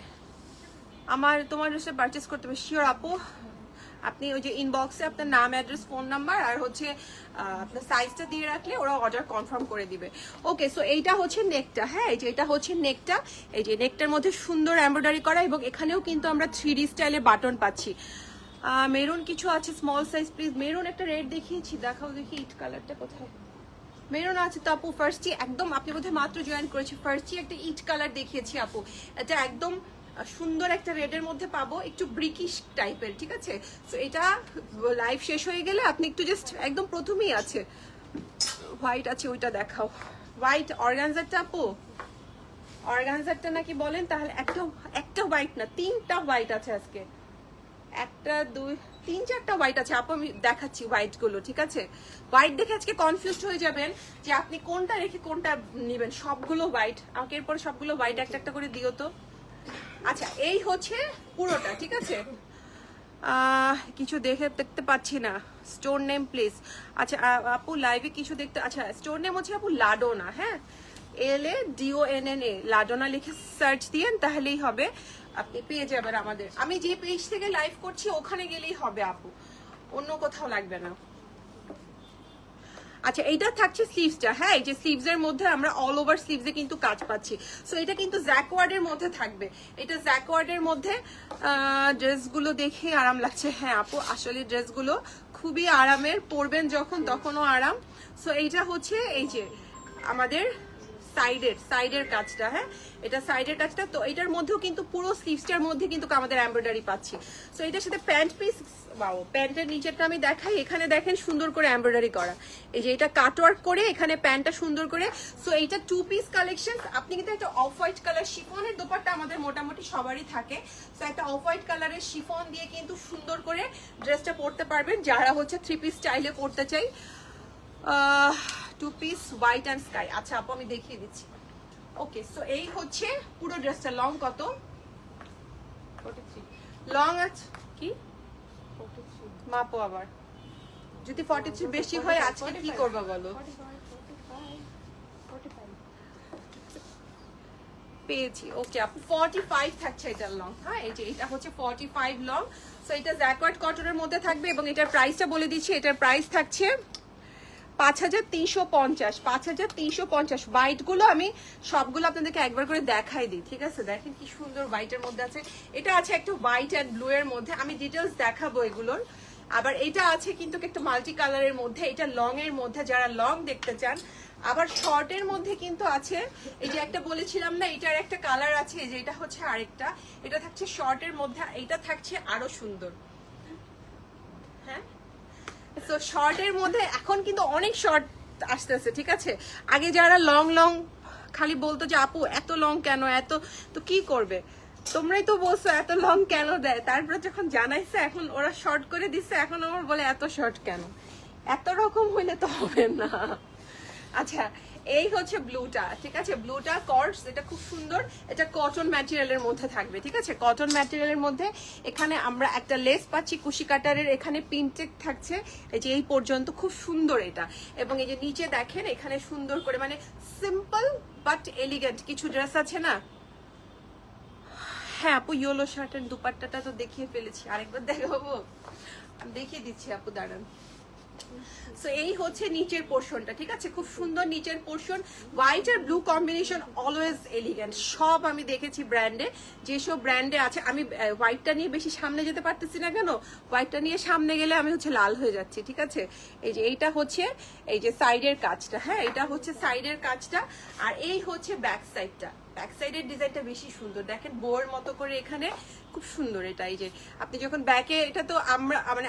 আমার তোমার ড্রেসটা পারচেস করতে হবে শিওর আপু। আপনি ওই যে ইনবক্সে আপনার নাম, অ্যাড্রেস, ফোন নাম্বার আর হচ্ছে আপনার সাইজটা দিয়ে রাখলে ওরা অর্ডার কনফার্ম করে দিবে। ওকে, সো এইটা হচ্ছে নেকটা। হ্যাঁ, এই যে এটা হচ্ছে নেকটা। এই যে নেকটার মধ্যে সুন্দর এমব্রয়ডারি করা এবং এখানেও কিন্তু আমরা 3D স্টাইলে বাটন পাচ্ছি। মেরুন কিছু আছে স্মল সাইজ প্লিজ। মেরুন একটা রেড দেখিয়েছি, দেখাও দেখি ইট কালারটা কোথায়। মেরুন আছে তো আপু, ফার্স্টই একদম, আপনি বোধহয় মাত্র জয়েন করেছি, ফার্স্টই একটা ইট কালার দেখিয়েছি আপু। এটা একদম সুন্দর একটা রেডের মধ্যে পাবো, একটু ব্রিকিশ টাইপের, ঠিক আছে। তো এটা লাইভ শেষ হয়ে গেলে আপনি একটু জাস্ট একদম প্রথমেই আছে হোয়াইট আছে, ওইটা দেখাও। হোয়াইট অর্গানজারটা আপু, অর্গানজারটা নাকি বলেন, তাহলে একটা হোয়াইট না, 3টা হোয়াইট আছে আজকে। 1 2 3 4টা হোয়াইট আছে আপু, আমি দেখাচ্ছি হোয়াইট গুলো, ঠিক আছে। হোয়াইট দেখে আজকে কনফিউজড হয়ে যাবেন যে আপনি কোনটা রেখে কোনটা নেবেন। সবগুলো হোয়াইট, আমাকে এরপর সবগুলো হোয়াইট একটা একটা করে দিও তো। আচ্ছা, এই হচ্ছে পুরোটা, ঠিক আছে। কিছু দেখতে পাচ্ছি না, স্টোর নেম প্লিজ। আচ্ছা আপু লাইভে কিছু দেখতে, আচ্ছা স্টোর নেম হচ্ছে আপু লাডোনা। হ্যাঁ, LADONNA, লাডোনা লিখে সার্চ দিয়েন তাহলেই হবে, আপনি পেয়ে যাবেন আমাদের। আমি যে পেজ থেকে লাইভ করছি ওখানে গেলেই হবে আপু, অন্য কোথাও লাগবে না। আচ্ছা, এইটা থাকছে স্লিভসটা। হ্যাঁ, এই যে স্লিভস এর মধ্যে আমরা অল ওভার স্লিভসে কিন্তু কাজ পাচ্ছি। সো এটা কিন্তু জ্যাকওয়ার্ডের মধ্যে থাকবে। এটা জ্যাকওয়ার্ডের মধ্যে ড্রেসগুলো দেখে আরাম লাগছে। হ্যাঁ আপু, আসলে ড্রেসগুলো খুবই আরামের, পরবেন যখন তখনও আরাম। সো এইটা হচ্ছে এই যে আমাদের সাইডের কাজটা। হ্যাঁ, এটা সাইডের কাজটা। তো এটার মধ্যেও কিন্তু পুরো স্লিভসটার মধ্যে কিন্তু আমাদের এমব্রয়ডারি পাচ্ছি। সো এটার সাথে প্যান্ট পিস, বাও, প্যান্টের নিচেরটা আমি দেখাই। এখানে দেখেন সুন্দর করে এমব্রয়ডারি করা, এই যে এটা কাটওয়ার্ক করে এখানে প্যান্টটা সুন্দর করে। সো এইটা 2 পিস কালেকশন। আপনি কিন্তু একটা অফ হোয়াইট কালার শিফনের দোপাট্টা আমাদের মোটামুটি সবারই থাকে। সো একটা অফ হোয়াইট কালারের শিফন দিয়ে কিন্তু সুন্দর করে ড্রেসটা পরতে পারবেন যারা হচ্ছে 3 পিস স্টাইলে পরতে চাই। 2 পিস হোয়াইট অ্যান্ড স্কাই। আচ্ছা আপু, আমি দেখিয়ে দিচ্ছি। ওকে, সো এই হচ্ছে পুরো ড্রেসটা। লং কত? 43 লং আছে কি? 43 মাপো আবার, যদি 43 বেশি হয় আজকে কি করবা বলো? পেয়েছি। ওকে আপু, 45 থাকছে এটার লং। হ্যাঁ, এই যে এটা হচ্ছে 45 লং। সো এটা জ্যাকওয়ার্ড কটনের মধ্যে থাকবে এবং এটার প্রাইসটা বলে দিচ্ছি। এটার প্রাইস থাকছে 5350। 5350। হোয়াইটগুলো আমি সবগুলো আপনাদেরকে একবার করে দেখাই দিই, ঠিক আছে। দেখেন কি সুন্দর হোয়াইটের মধ্যে আছে। এটা আছে একটু হোয়াইট অ্যান্ড ব্লু এর মধ্যে, আমি ডিটেলস দেখাবো এগুলোর। আবার এটা আছে কিন্তু একটা মাল্টি কালারের মধ্যে, এটা লং এর মধ্যে, যারা লং দেখতে চান। আবার শর্টের মধ্যে কিন্তু আছে, এই যে একটা বলেছিলাম না, এটার একটা কালার আছে, এই যে এটা হচ্ছে আরেকটা, এটা থাকছে শর্টের মধ্যে, এটা থাকছে আরো সুন্দর। হ্যাঁ, তো শর্টের মধ্যে এখন কিন্তু অনেক শর্ট আসতেছে, ঠিক আছে। আগে যারা লং লং খালি বলতো যে আপু এত লং কেন, এত, তো কি করবে, তোমরাই তো বলছো এত লং কেন দেয়। তারপরে যখন জানাইছে এখন ওরা শর্ট করে দিচ্ছে, এখন আমার বলে এত শর্ট কেন, এত রকম হইলে তো হবে না। আচ্ছা, এই হচ্ছে ব্লুটা, ঠিক আছে। ব্লুটা কর্ডস, এটা খুব সুন্দর, এটা কটন ম্যাটেরিয়ালের মধ্যে থাকবে, ঠিক আছে। কটন ম্যাটেরিয়ালের মধ্যে এখানে আমরা একটা লেস পাচ্ছি কুশি কাটারের, এখানে প্রিন্টেড থাকছে এই যে এই পর্যন্ত, খুব সুন্দর এটা। এবং এই যে নিচে দেখেন এখানে সুন্দর করে, মানে সিম্পল বাট এলিগেন্ট কিছু ড্রেস আছে না। হ্যাঁ আপু, ইয়েলো শার্টের দুপাট্টাটা তো দেখিয়ে ফেলেছি, আরেকবার দেখাবো, আমি দেখিয়ে দিচ্ছি আপু, দাঁড়ান। সো এই হচ্ছে নিচের পোর্শনটা, ঠিক আছে। খুব সুন্দর নিচের পোর্শন, হোয়াইট আর ব্লু কম্বিনেশন, অলওয়েজ এলিগেন্ট। সব আমি দেখেছি ব্র্যান্ডে, যেসব ব্র্যান্ডে আছে, আমি হোয়াইটটা নিয়ে বেশি সামনে যেতে পারতেছি না কেন, হোয়াইটটা নিয়ে সামনে গেলে আমি হচ্ছে লাল হয়ে যাচ্ছি, ঠিক আছে। এই যে এইটা হচ্ছে এই যে সাইডের কাজটা, হ্যাঁ এটা হচ্ছে সাইডের কাজটা। আর এই হচ্ছে ব্যাক সাইডটা, ব্যাক সাইডের ডিজাইনটা বেশি সুন্দর, দেখেন বউয়ের মতো করে এখানে, খুব সুন্দর এটা। এই যে আপনি যখন ব্যাকে, এটা তো আমরা মানে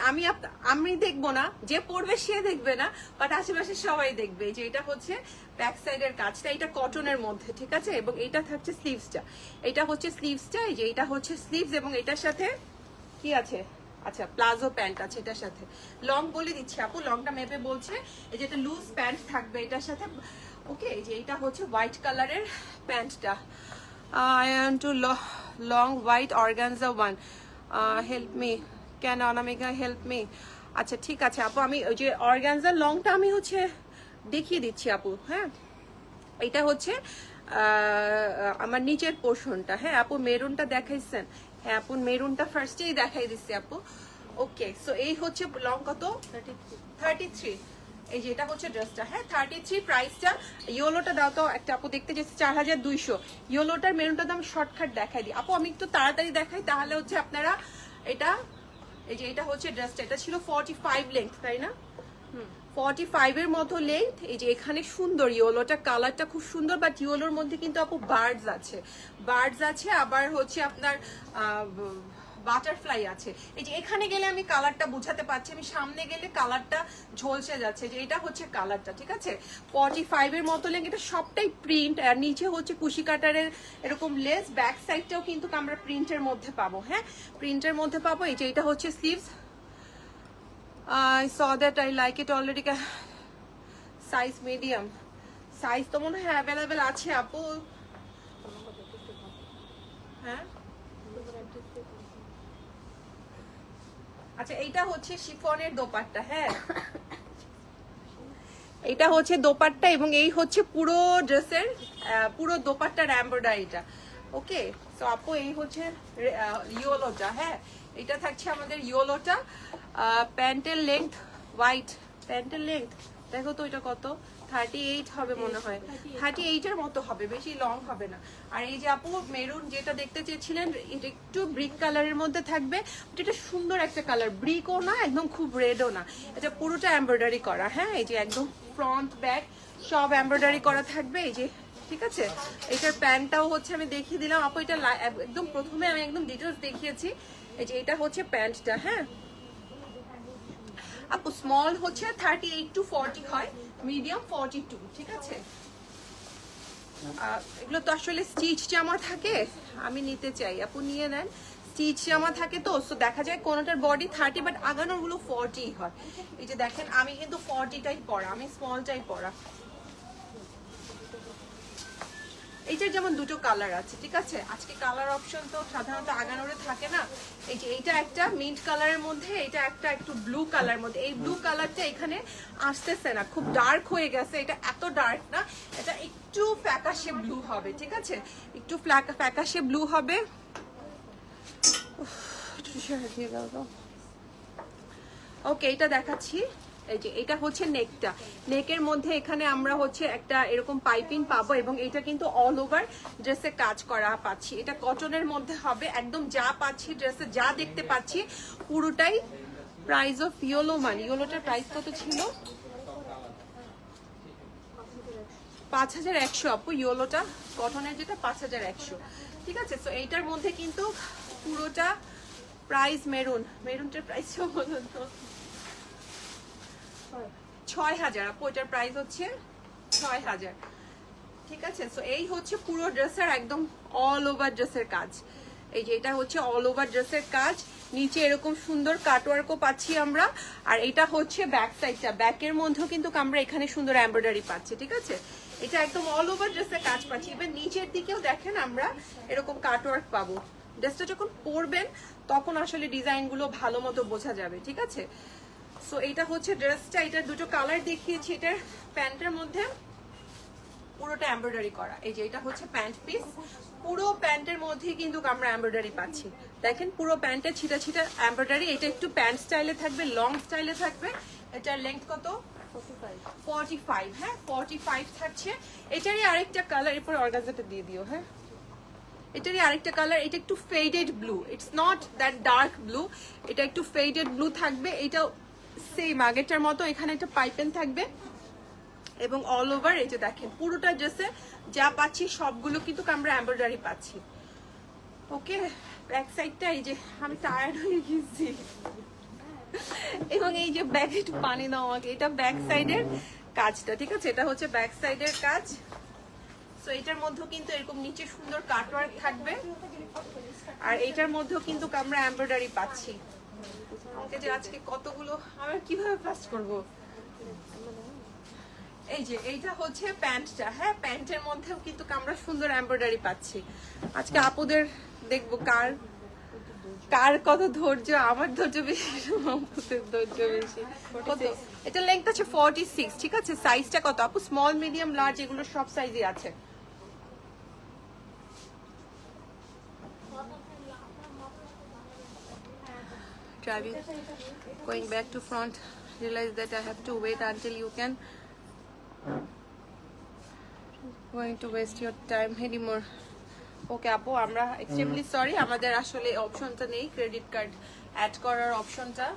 আমি দেখবো না, যে পরবে সে দেখবে না, বাট আশেপাশে সবাই দেখবে। যে এটা হচ্ছে ব্যাক সাইডের কাজটা, এটা কটনের মধ্যে, ঠিক আছে। এবং এটা থাকছে স্লিভসটা, এটা হচ্ছে স্লিভসটা, এই যে এটা হচ্ছে স্লিভস। এবং এটার সাথে কি আছে, আচ্ছা প্লাজো প্যান্ট আছে এটার সাথে, লং বলে দিচ্ছি আপু, লংটা মেপে বলছে। এই যে এটা লুজ প্যান্ট থাকবে এটার সাথে। ওকে, এই যে এটা হচ্ছে হোয়াইট কালারের প্যান্টটা। I want to long white organza one, help me, can Anamika help me. আচ্ছা ঠিক আছে আপু, আমি ওই যে অর্গানজার লংটা আমি হচ্ছে দেখিয়ে দিচ্ছি আপু। হ্যাঁ, এটা হচ্ছে আমার নিচের পোর্শনটা। হ্যাঁ আপু, মেরুনটা দেখাইছেন? হ্যাঁ আপু, মেরুনটা ফার্স্টেই দেখাই দিচ্ছি আপু। ওকে, সো এই হচ্ছে লং কত? 33। এই যে এটা হচ্ছে ড্রেসটা। হ্যাঁ 33 প্রাইসটা। ইয়েলোটা দাও তো একটা আপু, দেখতে যাচ্ছে 4200। ইয়েলোটার মেরুনটা তো আমি শর্টকাট দেখাই দিই আপু, আমি একটু তাড়াতাড়ি দেখাই তাহলে হচ্ছে আপনারা এটা। এই যে এটা হচ্ছে ড্রেসটা, এটা ছিল 45 লেন্থ, তাই না? 45 এর মতো লেন্থ। এই যে এখানে সুন্দর ইয়েলোটা, কালারটা খুব সুন্দর, বাট ইয়েলোর মধ্যে কিন্তু আপু বার্ডস আছে, বার্ডস আছে, আবার হচ্ছে আপনার বাটারফ্লাই আছে। এই যে এখানে গেলে আমি কালারটা বুঝাতে পারছি, আমি সামনে গেলে কালারটা ঝলসে যাচ্ছে। যে এটা হচ্ছে কালারটা, ঠিক আছে? 45 এর মতো লেন্থ, এটা সবটাই প্রিন্ট, আর নিচে হচ্ছে কুশি কাটারের এরকম লেস, ব্যাক সাইডটাও কিন্তু আমরা প্রিন্টের মধ্যে পাবো। হ্যাঁ, প্রিন্টের মধ্যে পাবো। এই যে এটা হচ্ছে sleeves. I saw that, I like it already. Size medium. Size তো মনে হয় অ্যাভেলেবেল আছে আপু। হ্যাঁ আচ্ছা, এইটা হচ্ছে শিফনের দোপাট্টা। হ্যাঁ, এটা হচ্ছে দোপাট্টা, এবং এই হচ্ছে পুরো ড্রেসের পুরো দোপাট্টার এমব্রয়ডারিটা। ওকে, সো আপু এই হচ্ছে ইয়েলোটা। হ্যাঁ, এটা থাকছে আমাদের ইয়েলোটা। প্যান্টের লেন্থ হোয়াইট, প্যান্টের লেন্থ দেখো তো এটা কত? 38 হবে মনে হয়, 38 এর মতো হবে, বেশি লং হবে না। আর এই যে আপু মেরুন যেটা দেখতে চেয়েছিলেন, এটা একটু ব্রিক কালারের মধ্যে থাকবে। এটা সুন্দর একটা কালার, ব্রিকও না একদম খুব রেডও না, এটা পুরোটা এমব্রয়ডারি করা। হ্যাঁ, এই যে একদম ফ্রন্ট ব্যাক সব এমব্রয়ডারি করা থাকবে। এই যে ঠিক আছে, এটার প্যান্টটাও হচ্ছে আমি দেখিয়ে দিলাম আপু। এটা একদম প্রথমে আমি একদম ডিটেলস দেখিয়েছি। এই যে এটা হচ্ছে প্যান্টটা। হ্যাঁ আপু, স্মল হচ্ছে 38 to 40 হয়, মিডিয়াম 42, ঠিক আছে? এগুলো তো আসলে স্টিচ জামা থাকে, আমি নিতে চাই আপু, নিয়ে নেন। স্টিচ জামা থাকে তো, সো দেখা যায় কোনোটার বডি 30 বাট আগানোর গুলো 40 হয়। এই যে দেখেন, আমি কিন্তু 40টাই পরা, আমি স্মলটাই পরা। এইটার যেমন দুটো কালার আছে, ঠিক আছে? আজকে কালার অপশন তো সাধারণত আগানোরে থাকে না। এই যে এইটা একটা মিন্ট কালারের মধ্যে, এটা একটা একটু ব্লু কালার মধ্যে। এই ব্লু কালারটা এখানে আসতেছে না, খুব ডার্ক হয়ে গেছে। এটা এত ডার্ক না, এটা একটু ফ্যাকাশে ব্লু হবে, ঠিক আছে? একটু ফ্যাকাশে ব্লু হবে। ওকে, এটা দেখাচ্ছি। এই যে এটা হচ্ছে নেকটা, নেকের মধ্যে এখানে আমরা হচ্ছে একটা এরকম পাইপিং পাবো, এবং এটা কিন্তু অল ওভার ড্রেসে কাজ করা পাচ্ছি। এটা কটনের মধ্যে হবে, একদম যা পাচ্ছি ড্রেসে, যা দেখতে পাচ্ছি পুরোটাই। প্রাইস অফ ইয়েলো মানি, ইয়েলোটার প্রাইস কত ছিল? 5100 আপু, ইয়েলোটা কটনের যেটা 5100, ঠিক আছে? তো এইটার মধ্যে কিন্তু পুরোটা প্রাইস মেরুনটার প্রাইস বলুন তো? 6000 আপু, এটার প্রাইস হচ্ছে 6000, ঠিক আছে? সো এই হচ্ছে পুরো ড্রেসের একদম অল ওভার ড্রেসের কাজ। এই যে এটা হচ্ছে অল ওভার ড্রেসের কাজ, নিচে এরকম সুন্দর কাটওয়ার্কও পাচ্ছি আমরা। আর এটা হচ্ছে ব্যাক সাইডটা, ব্যাকের মধ্যেও কিন্তু আমরা এখানে সুন্দর এমব্রয়ডারি পাচ্ছি, ঠিক আছে? এটা একদম অল ওভার ড্রেসের কাজ পাচ্ছি। এবার নিচের দিকেও দেখেন আমরা এরকম কাটওয়ার্ক পাবো। ড্রেসটা যখন পরবেন তখন আসলে ডিজাইনগুলো ভালো মতো বোঝা যাবে, ঠিক আছে? সো এটা হচ্ছে ড্রেসটা, এটার দুটো কালার দেখিয়েছি। এটার প্যান্টের মধ্যে পুরোটা এমব্রয়ডারি করা। এই যে এটা হচ্ছে প্যান্ট পিস, পুরো প্যান্টের মধ্যে কিন্তু আমরা এমব্রয়ডারি পাচ্ছি। দেখেন পুরো প্যান্টে ছিটা ছিটা এমব্রয়ডারি। এটা একটু প্যান্ট স্টাইলে থাকবে, লং স্টাইলে থাকবে। এটার লেন্থ কত? 45। হ্যাঁ 45 থাকছে। এটারই আরেকটা কালার, এরপর অর্গানজাটা দিয়ে দিও। হ্যাঁ, এটারই আরেকটা কালার, এটা একটু faded blue, it's not that dark blue, এটা একটু ফেডেড ব্লু থাকবে। এটা সেম আগেরটার মতো, এখানে একটা পাইপেন থাকবে, এবং অল ওভার এই যে দেখেন পুরোটা ড্রেসে যা পাচ্ছি সবগুলো কিন্তু আমরা এমব্রয়ডারি পাচ্ছি। ওকে, ব্যাক সাইডটা এই যে আমি টায়ার্ড হয়ে গেছি, এবং এই যে ব্যাগে একটু পানি দাও আমাকে। এটা ব্যাক সাইডের কাজটা, ঠিক আছে? এটা হচ্ছে ব্যাক সাইডের কাজ। সো এটার মধ্যেও কিন্তু এরকম নিচে সুন্দর কাটওয়ার্ক থাকবে, আর এটার মধ্যেও কিন্তু আমরা এমব্রয়ডারি পাচ্ছি। আমাকে যে আজকে কতগুলো আমি কিভাবে ফাস্ট করব। এই যে এইটা হচ্ছে প্যান্টটা, হ্যাঁ প্যান্টের মধ্যেও কিন্তু আমরা সুন্দর এমব্রয়ডারি পাচ্ছি। আজকে আপুদের দেখবো কার কার কত ধৈর্য। আমার ধৈর্য বেশি, আপুদের ধৈর্য বেশি। কত এটা লেংথ আছে 46, ঠিক আছে। সাইজটা কত আপু? স্মল, মিডিয়াম, লার্জ এগুলো সব সাইজই আছে। Driving, going back to front, realize that I have to wait until you can going to waste your time anymore. ওকে আপু, আমরা এক্সট্রিমলি সরি, আমাদের আসলে অপশনটা নেই ক্রেডিট কার্ড অ্যাড করার অপশনটা।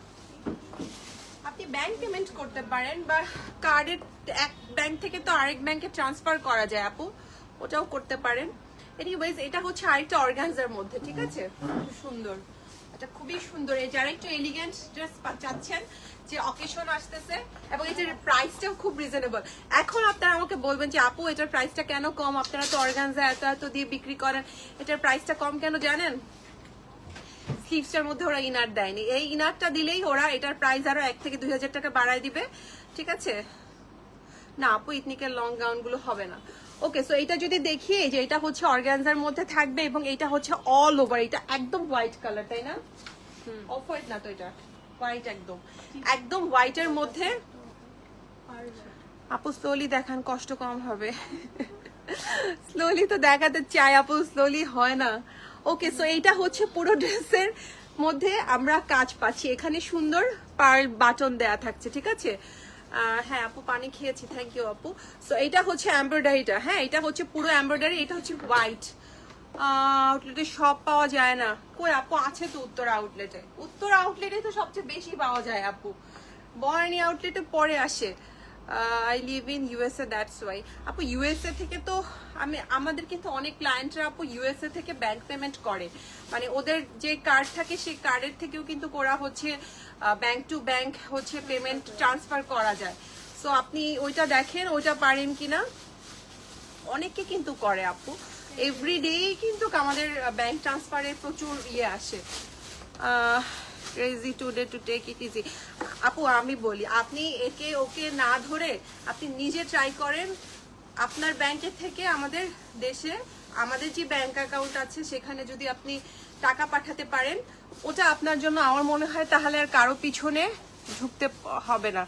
আপনি ব্যাংক পেমেন্ট করতে পারেন বা কার্ডের এক ব্যাংক থেকে তো আরেক ব্যাংকে ট্রান্সফার করা যায় আপু, ওটাও করতে পারেন। এনিওয়েজ এটা হচ্ছে আরেকটা অর্গানজার মধ্যে, ঠিক আছে, খুব সুন্দর, এটা খুবই সুন্দর। এই যারা একটু এলিগেন্ট ড্রেস চাচ্ছেন, যে অকেশন আসতেছে, এবং এটার প্রাইসটাও খুব রিজনেবল। এখন আপনারা আমাকে বলবেন যে আপু এটার প্রাইসটা কেন কম, আপনারা তো অর্গানজা এত এত দিয়ে বিক্রি করেন, এটার প্রাইসটা কম কেন জানেন? স্লিভসটার মধ্যে ওরা ইনার দেয়নি, এই ইনারটা দিলেই ওরা এটার প্রাইস আরো 1 থেকে 2000 টাকা বাড়ায় দিবে, ঠিক আছে। না আপু ইথনিকের লং গাউন গুলো হবে না। ওকে, সো এটা যদি দেখি যে এটা হচ্ছে অর্গানজার মধ্যে থাকবে, এবং এটা হচ্ছে অল ওভার, এটা একদম হোয়াইট কালার, তাই না? অফ হোয়াইট না তো, এটা হোয়াইট, একদম একদম হোয়াইটের মধ্যে। আপু স্লোলি দেখান, কষ্ট কম হবে। স্লোলি তো দেখাতে চাই আপু, স্লোলি হয় না। ওকে, সো এইটা হচ্ছে পুরো ড্রেসের মধ্যে আমরা কাজ পাচ্ছি, এখানে সুন্দর পার্ল বাটন দেয়া থাকছে, ঠিক আছে। হ্যাঁ আপু পানি খেয়েছি, থ্যাংক ইউ আপু। সো এটা হচ্ছে এমব্রয়ডারিটা, হ্যাঁ এটা হচ্ছে পুরো এমব্রয়ডারি, এটা হচ্ছে হোয়াইট। আউটলেটে সব পাওয়া যায় না, কই আপু আছে তো উত্তর আউটলেটে, উত্তর আউটলেটে তো সবচেয়ে বেশি পাওয়া যায় আপু, বনানী আউটলেটে পরে আসে। I live in USA, that's why. আপু ইউএসএ থেকে তো আমাদের কিন্তু অনেক ক্লায়েন্টরা আপু ইউএসএ থেকে ব্যাংক পেমেন্ট করে, মানে ওদের যে কার্ড থাকে সেই কার্ডের থেকেও কিন্তু করা হচ্ছে ব্যাংক টু ব্যাংক হচ্ছে পেমেন্ট ট্রান্সফার করা যায়। সো আপনি ওইটা দেখেন, ওইটা পারেন কিনা, অনেকে কিন্তু করে আপু, এভরিডে কিন্তু আমাদের ব্যাংক ট্রান্সফারের প্রচুর ইয়ে আসে। Easy today to take it easy. আপু আমি বলি, আপনি একে ওকে না ধরে আপনি নিজে ট্রাই করেন, আপনার ব্যাংকের থেকে আমাদের দেশে আমাদের যে ব্যাংক অ্যাকাউন্ট আছে সেখানে যদি আপনি টাকা পাঠাতে পারেন, ওটা আপনার জন্য আমার মনে হয় তাহলে আর কারো পিছনে ঝুঁকতে হবে না।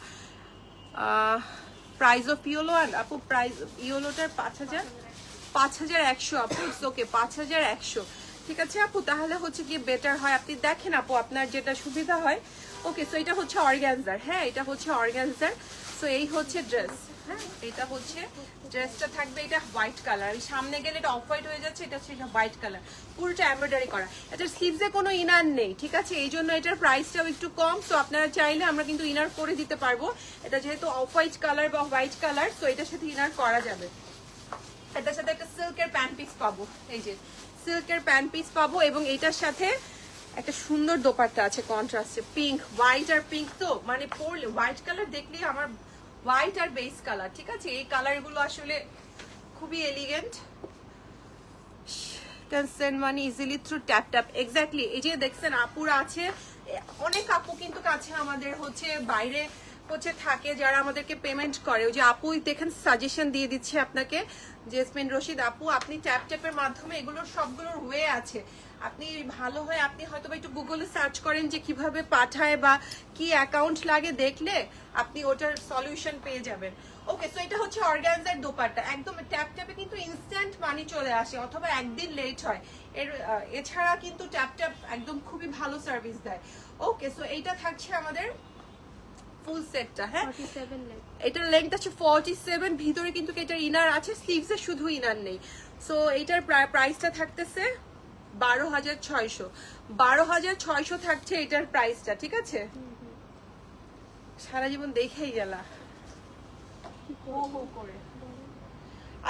প্রাইস অফ ইয়োলো, আপু প্রাইস ইয়োলোটার 5100 আপু, ইটস ওকে 5100, ঠিক আছে আপু। তাহলে হচ্ছে কি বেটার হয়, আপনি দেখেন আপু আপনার যেটা সুবিধা হয়। ওকে, সো এটা হচ্ছে অর্গানজার, হ্যাঁ এটা হচ্ছে অর্গানজার। সো এই হচ্ছে ড্রেস, হ্যাঁ এটা হচ্ছে ড্রেসটা থাকবে, এটা হোয়াইট কালার, সামনে গেলে এটা অফ হোয়াইট হয়ে যাচ্ছে, এটা হচ্ছে হোয়াইট কালার, পুরোটা এমব্রয়ডারি করা। এটার স্লিভসে কোনো ইনার নেই, ঠিক আছে, এই জন্য এটার প্রাইসটাও একটু কম। সো আপনারা চাইলে আমরা কিন্তু ইনার করে দিতে পারবো, এটা যেহেতু অফ হোয়াইট কালার বা হোয়াইট কালার, সো এটার সাথে ইনার করা যাবে। এটার সাথে একটা সিল্কের প্যান্ট পিস পাবো, এই যে সিল্কের প্যান্ট পিস পাবো, এবং এটার সাথে একটা সুন্দর দোপাট্টা আছে কন্ট্রাস্টে, পিঙ্ক, হোয়াইট আর পিঙ্ক, তো মানে পরলে হোয়াইট কালার দেখলে আমার হোয়াইট আর বেস কালার, ঠিক আছে, এই কালারগুলো আসলে খুবই elegant. Can send money easily through tap tap, exactly. এই যে দেখছেন আপুরা আছে, অনেক আপু কিন্তু কাছে আমাদের হচ্ছে বাইরে হচ্ছে থাকে, যারা আমাদেরকে পেমেন্ট করে, ওই যে আপু দেখেন সাজেশন দিয়ে দিচ্ছে আপনাকে, জেসমিন রশিদ আপু, আপনি ট্যাপ ট্যাপের মাধ্যমে এগুলোর সবগুলোর ওয়ে আছে, আপনি ভালো হয় আপনি হয়তো বা একটু গুগলে সার্চ করেন যে কিভাবে পাঠায় বা কি অ্যাকাউন্ট লাগে, দেখলে আপনি ওটার সলিউশন পেয়ে যাবেন। ওকে, সো এটা হচ্ছে অর্গানজার দোপাট্টা, একদম ট্যাপ ট্যাপে কিন্তু ইনস্ট্যান্ট মানি চলে আসে, অথবা একদিন লেট হয়, এছাড়া কিন্তু ট্যাপ ট্যাপ একদম খুবই ভালো সার্ভিস দেয়। ওকে, সো এইটা থাকছে আমাদের ফুল সেটটা, হ্যাঁ এটার লেন্থ আছে 47, ভিতরে কিন্তু এটার ইনার আছে, স্লিভসে শুধু ইনার নেই। সো এইটার প্রাইসটা থাকতেছে 12600, 12600 থাকছে এটার প্রাইসটা, ঠিক আছে। সারা জীবন দেখেই গেলা করে।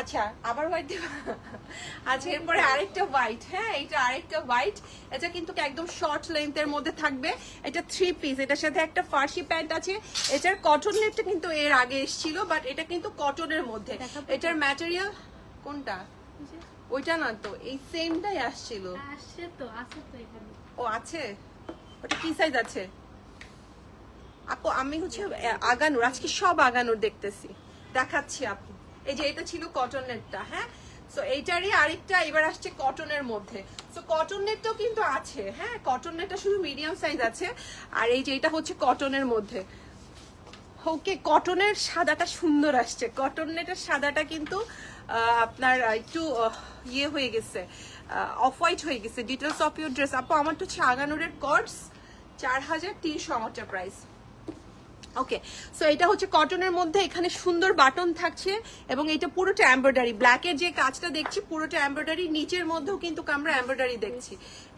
আচ্ছা আবার হোয়াইট দেবা, আচ্ছা এরপরে আরেকটা হোয়াইট, হ্যাঁ এটা আরেকটা হোয়াইট, এটা কিন্তু একদম শর্ট লেন্থের মধ্যে থাকবে, এটা 3 পিস, এটার সাথে একটা ফার্সি প্যান্ট আছে, এটার কটন নেটটা কিন্তু এর আগে এসেছিল, বাট এটা কিন্তু কটনের মধ্যে, এটার ম্যাটেরিয়াল কোনটা, ওইটা না তো, এই সেমটাই আসছিল,
আসছে তো, আছে তো এখানে।
ও আছে, ওটা কি সাইজ আছে? আপু আমি হচ্ছে আগানোর, আজকে সব আগানোর দেখতেছি, দেখাচ্ছি আপু। এই যে এটা ছিল কটন নেটটা, হ্যাঁ। সো এইটারই আরেকটা এবার আসছে কটনের মধ্যে। সো কটন নেটটাও কিন্তু আছে, হ্যাঁ, কটন নেটটা শুধু মিডিয়াম সাইজ আছে। আর এই যে এটা হচ্ছে কটনের মধ্যে। ওকে, কটনের সাদাটা সুন্দর আসছে, কটন নেটের সাদাটা কিন্তু আপনার একটু ইয়ে হয়ে গেছে, অফ হোয়াইট হয়ে গেছে। ডিটেলস অফ ইউর ড্রেস আপু, আমার তো হচ্ছে আগানোরের কটস 4300 আমারটা প্রাইস। ওকে, সো এটা হচ্ছে কটনের মধ্যে, এখানে সুন্দর বাটন থাকছে এবং এটা পুরোটা এমব্রয়ডারি। ব্ল্যাকের যে কাজটা দেখছি পুরোটা এমব্রয়ডারি, নিচের মধ্যেও কিন্তু আমরা এমব্রয়ডারি দেখছি।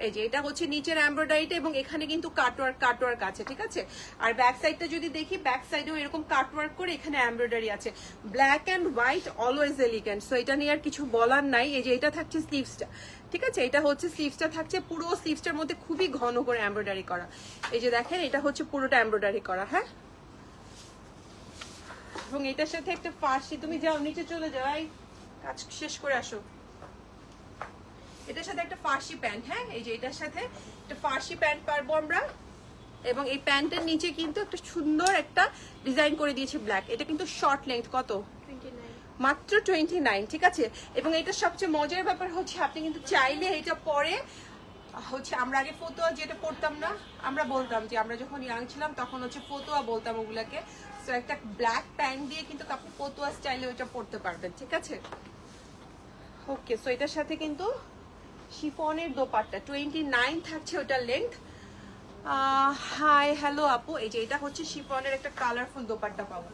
এই যে এটা হচ্ছে নিচের এমব্রয়ডারিটা এবং এখানে কিন্তু কাটওয়ার্ক আছে, ঠিক আছে। আর ব্যাক সাইডটা যদি দেখি, ব্যাক সাইডেও এরকম কাটওয়ার্ক করে এখানে এমব্রয়ডারি আছে। Black and white always elegant, so এটা নিয়ে আর কিছু বলার নাই। এই যে এটা থাকছে স্লিভসটা, ঠিক আছে, এটা হচ্ছে স্লিভসটা থাকছে, পুরো স্লিভসটার মধ্যে খুবই ঘন করে এমব্রয়ডারি করা। এই যে দেখেন এটা হচ্ছে পুরোটা এমব্রয়ডারি করা, হ্যাঁ। এবং এটার সাথে একটা ফার্সি, তুমি যাও নিচে চলে যাও, এই কাজ শেষ করে আসো। এটার সাথে একটা ফার্সি প্যান্ট, হ্যাঁ, এই যে এটার সাথে একটা ফার্সি প্যান্ট পারবো আমরা। এবং এই প্যান্টের নিচে কিন্তু একটা সুন্দর একটা ডিজাইন করে দিয়েছে ব্ল্যাক। এটা কিন্তু শর্ট লেন্থ, কত?
29
মাত্র 29, ঠিক আছে। এবং এটা সবচেয়ে মজার ব্যাপার হচ্ছে আপনি কিন্তু চাইলে এটা পরে হচ্ছে, আমরা আগে ফতুয়া যেটা পড়তাম না, আমরা বলতাম যে আমরা যখন ইয়াং ছিলাম তখন হচ্ছে ফতুয়া বলতাম ওগুলাকে। সো একটা ব্ল্যাক প্যান্ট দিয়ে কিন্তু আপনি ফতুয়া স্টাইলে ওইটা পড়তে পারবেন, ঠিক আছে। ওকে, সো এটার সাথে কিন্তু শিফনের দোপাট্টা 29 থাকছে ওটার লেন্থ। হাই হ্যালো আপু, এই যে এটা হচ্ছে শিফনের একটা কালারফুল দোপাট্টা পাবো,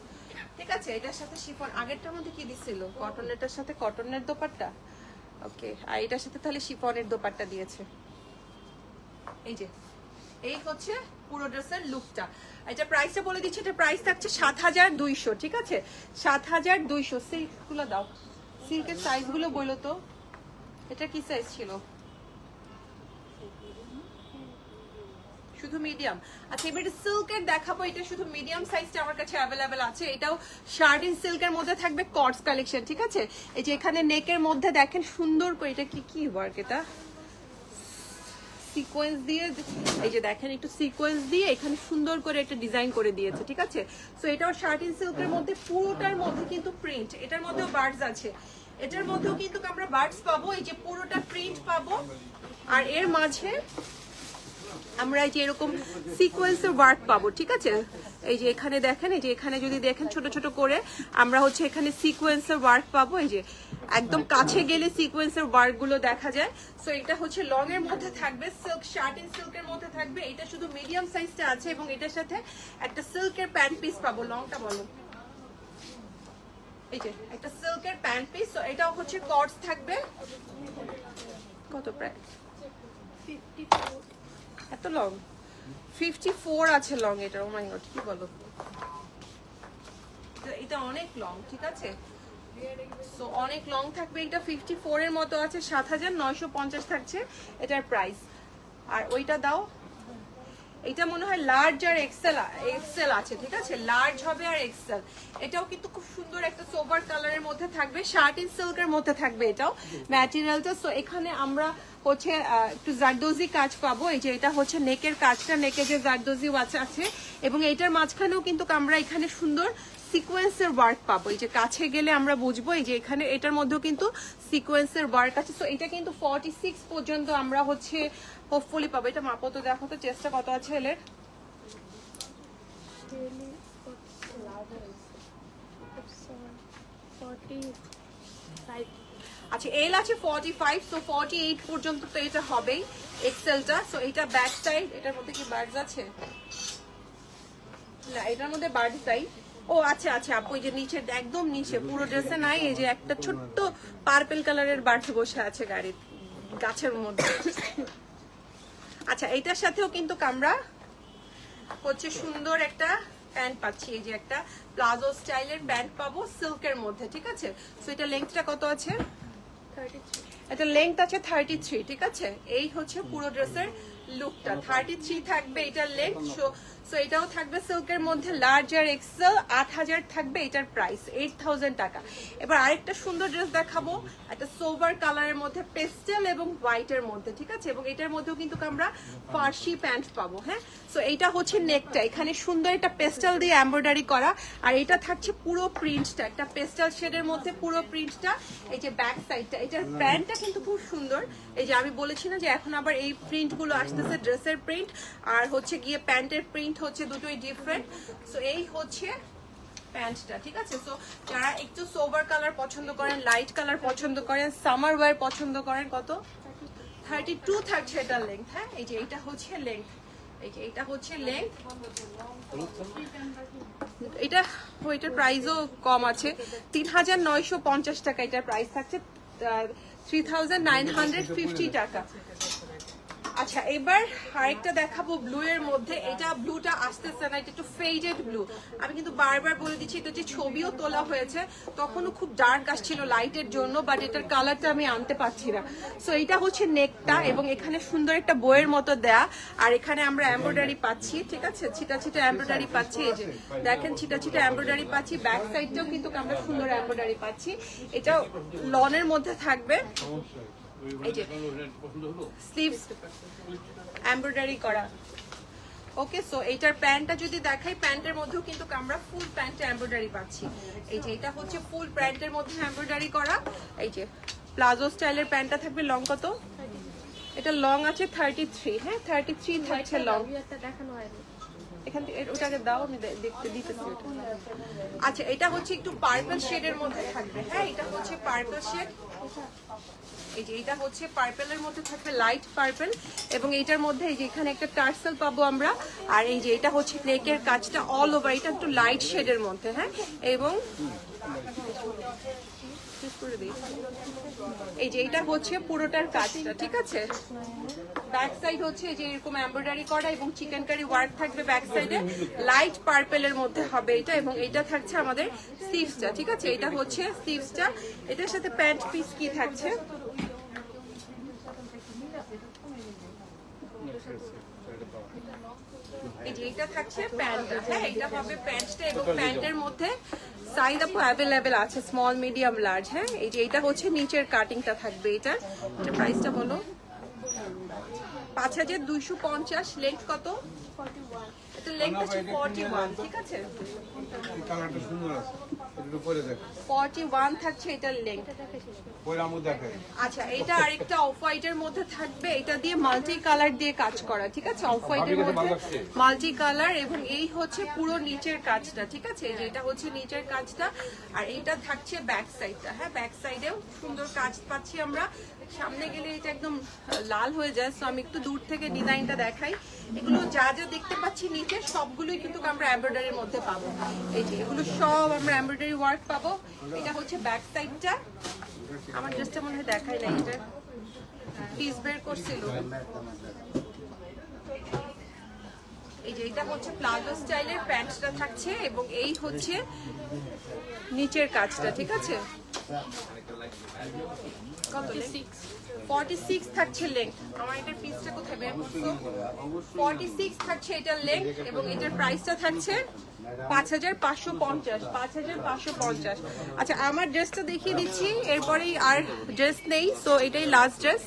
ঠিক আছে। এটার সাথে শিফন, আগেরটার মধ্যে কি দিছিল? কটনেরটার সাথে কটনের দোপাট্টা। ওকে, আর এটার সাথে তাহলে শিফনের দোপাট্টা দিয়েছে। এই যে এই হচ্ছে পুরো ড্রেসের লুকটা। এটা প্রাইসটা বলে দিচ্ছি, এটা প্রাইস থাকছে 7200, ঠিক আছে, 7200। সিল্কগুলো দাও, সিল্কের সাইজগুলো বলো তো, এটা কি সাইজ ছিল? শুধু মিডিয়াম। আচ্ছা, এবারে সিল্কের দেখাবো, এটা শুধু মিডিয়াম সাইজটা আমার কাছে অ্যাভেলেবেল আছে। এটাও শার্টিন সিল্কের মধ্যে থাকবে, কর্ডস কালেকশন, ঠিক আছে। এই যে এখানে নেকের মধ্যে দেখেন সুন্দর করে, এটা কি ওয়ার্ক, এটা সিকোয়েন্স দিয়ে, এই যে দেখেন একটু সিকোয়েন্স দিয়ে এখানে সুন্দর করে একটা ডিজাইন করে দিয়েছে, ঠিক আছে। সো এটাও শার্টিন সিল্কের মধ্যে, পুরোটার মধ্যে কিন্তু প্রিন্ট, এটার মধ্যেও বার্ডস আছে, এটার মধ্যেও কিন্তু আমরা বার্ডস পাবো। এই যে পুরোটা প্রিন্ট পাবো, আর এর মাঝে আমরা এই যে এরকম সিকোয়েন্সের ওয়ার্ক পাবো, ঠিক আছে। এই যে এখানে দেখেন, এই যে এখানে যদি দেখেন ছোট ছোট করে আমরা হচ্ছে এখানে সিকোয়েন্সের ওয়ার্ক পাবো। এই যে একদম কাছে গেলে সিকোয়েন্সের ওয়ার্ক গুলো দেখা যায়। সো এটা হচ্ছে লং এর মধ্যে থাকবে, সিল্ক শার্টিন সিল্কের মধ্যে থাকবে। এটা শুধু মিডিয়াম সাইজটা আছে এবং এটার সাথে একটা সিল্কের প্যান্ট পিস পাবো। লংটা বলো, এই যে একটা সিল্কের প্যান্ট পিস। সো এটাও হচ্ছে কর্ডস থাকবে, কত প্রায়
54
এত লং, 54 আছে লং এটা। ও মাই গড, কি বলো, এটা অনেক লং, ঠিক আছে। সো অনেক লং থাকবে, এটা 54 এর মতো আছে, 7950 থাকছে এটার প্রাইস। আর ওইটা দাও, এটা মনে হয় লার্জ আর এক্সেল আছে, ঠিক আছে, লার্জ হবে আর এক্সেল। এটাও কিন্তু খুব সুন্দর একটা সোবার কালারের মধ্যে থাকবে, শার্টিন সিল্কের মধ্যে থাকবে এটাও ম্যাটেরিয়ালটা। সো এখানে আমরা হচ্ছে একটু জারদোজি কাজ পাবো। এই যে এটা হচ্ছে নেকের কাজটা, নেকে যে জারদোজি আছে এবং এইটার মাঝখানেও কিন্তু আমরা এখানে সুন্দর সিকোয়েন্সের ওয়ার্ক পাবো। এই যে কাছে গেলে আমরা বুঝবো, এই যে এখানে এটার মধ্যেও কিন্তু সিকোয়েন্সের ওয়ার্ক আছে। সো এটা কিন্তু 46 পর্যন্ত আমরা হচ্ছে হোপফুলি পাবো। এটা মাপো তো, দেখো তো চেষ্টা কত আছে এলের।
really 45
আচ্ছা, এল আছে 45, তো 48 পর্যন্ত তো এটা হবেই এক্সেলটা। সো এটা ব্যাক সাইড, এটার মধ্যে কি বার্ডস আছে? না, এটার মধ্যে বার্ডস নাই। ও আচ্ছা আচ্ছা আপু, এই যে নিচে একদম নিচে পুরো ড্রেসে নাই, এই যে একটা ছোট্ট পার্পল কালারের বার্ডস বসে আছে গাড়ির গাছের মধ্যে। আচ্ছা, এইটার সাথেও কিন্তু আমরা হচ্ছে সুন্দর একটা প্যান্ট পাচ্ছি। এই যে একটা প্লাজো স্টাইলের প্যান্ট পাবো সিল্কের মধ্যে, ঠিক আছে। সো এটা লেন্থটা কত আছে?
33
এটা লেংথ আছে 33, ঠিক আছে? এই হচ্ছে পুরো ড্রেসের লুকটা, 33 থাকবে এটার লেংথ। সো এটাও থাকবে সিল্কের মধ্যে, লার্জ আর এক্সেল। 8000 থাকবে এটার প্রাইস, 8000 টাকা। এবার আরেকটা সুন্দর ড্রেস দেখাবো, একটা সোভার কালারের মধ্যে, পেস্টেল এবং হোয়াইটের মধ্যে, ঠিক আছে? এবং এটার মধ্যেও কিন্তু আমরা ফার্সি প্যান্ট পাবো, হ্যাঁ? সো এইটা হচ্ছে নেকটা, এখানে সুন্দর একটা পেস্টেল দিয়ে এমব্রয়ডারি করা, আর এটা থাকছে পুরো প্রিন্টটা, একটা পেস্টেল শেডের মধ্যে পুরো প্রিন্টটা। এই যে ব্যাক সাইডটা, এটার প্যান্টটা কিন্তু খুব সুন্দর। এই যে আমি বলেছি না যে এখন আবার এই প্রিন্টগুলো আসতেছে, ড্রেসের প্রিন্ট আর হচ্ছে গিয়ে প্যান্টের প্রিন্ট হচ্ছে দুটোই ডিফারেন্ট। সো এই হচ্ছে প্যান্টটা, ঠিক আছে? সো যারা একটু সোভার কালার পছন্দ করেন, লাইট কালার পছন্দ করেন, সামার ওয়্যার পছন্দ করেন, কত 32 থাকছে এটার লেংথ, হ্যাঁ? এই যে এটা হচ্ছে লেংথ, এই যে এটা হচ্ছে লেংথ। এটা ওইটার প্রাইসও কম আছে, 3950 টাকা এটার প্রাইস থাকছে, 3950 টাকা। আচ্ছা, এবার আরেকটা দেখাবো ব্লু এর মধ্যে। এটা ব্লুটা আসতেছে না, এটা একটু ফেডেড ব্লু। আমি কিন্তু বারবার বলে দিচ্ছি, এটা যে ছবিও তোলা হয়েছে তখনও খুব ডার্ক আসছিল লাইটের জন্য, বাট এটার কালারটা আমি আনতে পারছি না। সো এটা হচ্ছে নেকটা, এবং এখানে সুন্দর একটা বইয়ের মতো দেয়া, আর এখানে আমরা এমব্রয়ডারি পাচ্ছি, ঠিক আছে? ছিটা ছিটা এমব্রয়ডারি পাচ্ছি, এই যে দেখেন ছিটা ছিটা এমব্রয়ডারি পাচ্ছি। ব্যাক সাইডটাও কিন্তু আমরা সুন্দর এমব্রয়ডারি পাচ্ছি। এটা লনের মধ্যে থাকবে, এই যে স্লিভস এমব্রয়ডারি করা। ওকে, সো এইটার প্যান্টটা যদি দেখাই, প্যান্টের মধ্যেও কিন্তু আমরা ফুল প্যান্টে এমব্রয়ডারি পাচ্ছি। এই যে এটা হচ্ছে ফুল প্যান্টের মধ্যে এমব্রয়ডারি করা। এই যে প্লাজো স্টাইলের প্যান্টটা থাকবে, লং কত? এটা লং আছে 33, হ্যাঁ 33 থাকছে লং।
দেখানো হয়নি
এখান থেকে ওটাকে দাও, আমি দেখতে দিতেছি ওটা। আচ্ছা, এটা হচ্ছে একটু পার্পল শেডের মধ্যে থাকবে, হ্যাঁ এটা হচ্ছে পার্পল শেড। এই যে এটা হচ্ছে পার্পলের মধ্যে থাকবে, লাইট পার্পল, এবং এইটার মধ্যে এই যে এখানে একটা টার্সেল পাবো আমরা, আর এই যে এটা হচ্ছে নেকের কাজটা অল ওভার, এটা একটু লাইট শেডের মধ্যে, হ্যাঁ? এবং এই যে এটা হচ্ছে পুরোটার কাজটা, ঠিক আছে? ব্যাক সাইড হচ্ছে যে এরকম এমব্রয়ডারি করা এবং চিকেন কারি ওয়ার্ক থাকবে ব্যাক সাইডে, লাইট পার্পলের মধ্যে হবে এটা, এবং এটা থাকছে আমাদের স্লিভসটা, ঠিক আছে? এটা হচ্ছে স্লিভসটা, এটার সাথে প্যান্ট পিস কি থাকছে? এই যে এটা থাকছে প্যান্টটা, হ্যাঁ এটা হবে প্যান্টটা, এবং প্যান্টের মধ্যে সাইজ আপু অ্যাভেলেবেল আছে, স্মল মিডিয়াম লার্জ, হ্যাঁ? এই যে এটা হচ্ছে নিচের কাটিংটা থাকবে, এটার প্রাইসটা বলো। 5250, লেন্থ কত?
41
এটা লেন্থ আছে 41, ঠিক আছে?
কালারটা সুন্দর আছে, এর উপরে দেখো
41 থাকছে এটার লেন্থ।
পয়লামু দেখে।
আচ্ছা, এটা আরেকটা অফ হোয়াইটের মধ্যে থাকবে, এটা দিয়ে মাল্টি কালার দিয়ে কাজ করা, ঠিক আছে? অফ হোয়াইটের মধ্যে মাল্টি কালার, এবং এই হচ্ছে পুরো নিচের কাজটা, ঠিক আছে? এই যে এটা হচ্ছে নিচের কাজটা, আর এটা থাকছে ব্যাক সাইডটা, হ্যাঁ ব্যাক সাইডেও সুন্দর কাজ পাচ্ছি আমরা। সামনে গেলে এটা একদম লাল হয়ে যায়, সো আমি একটু দূর থেকে ডিজাইনটা দেখাই। এগুলো যা যা দেখতে পাচ্ছি নিচে সবগুলোই কিন্তু আমরা এমব্রয়ডারির মধ্যে পাবো। এই যে এগুলো সব আমরা এমব্রয়ডারি ওয়ার্ক পাবো। এটা হচ্ছে ব্যাক সাইডটা, আমার ড্রেসটা মনে হয় দেখাই নাই, এটা পিস বের করছিল। এই যে এটা হচ্ছে প্লাজো স্টাইলের প্যান্টটা থাকছে, এবং এই হচ্ছে নিচের কাজটা, ঠিক আছে? কত? 46 থাকছে লেংথ। আমার এটার পিসটা কোথায় বের করছো? 46 থাকছে এটার লেংথ, এবং এটার প্রাইসটা থাকছে 5550, 5550। আচ্ছা, আমার ড্রেসটা দেখিয়ে দিচ্ছি, এরপরেই আর ড্রেস নেই, সো এটাই লাস্ট ড্রেস।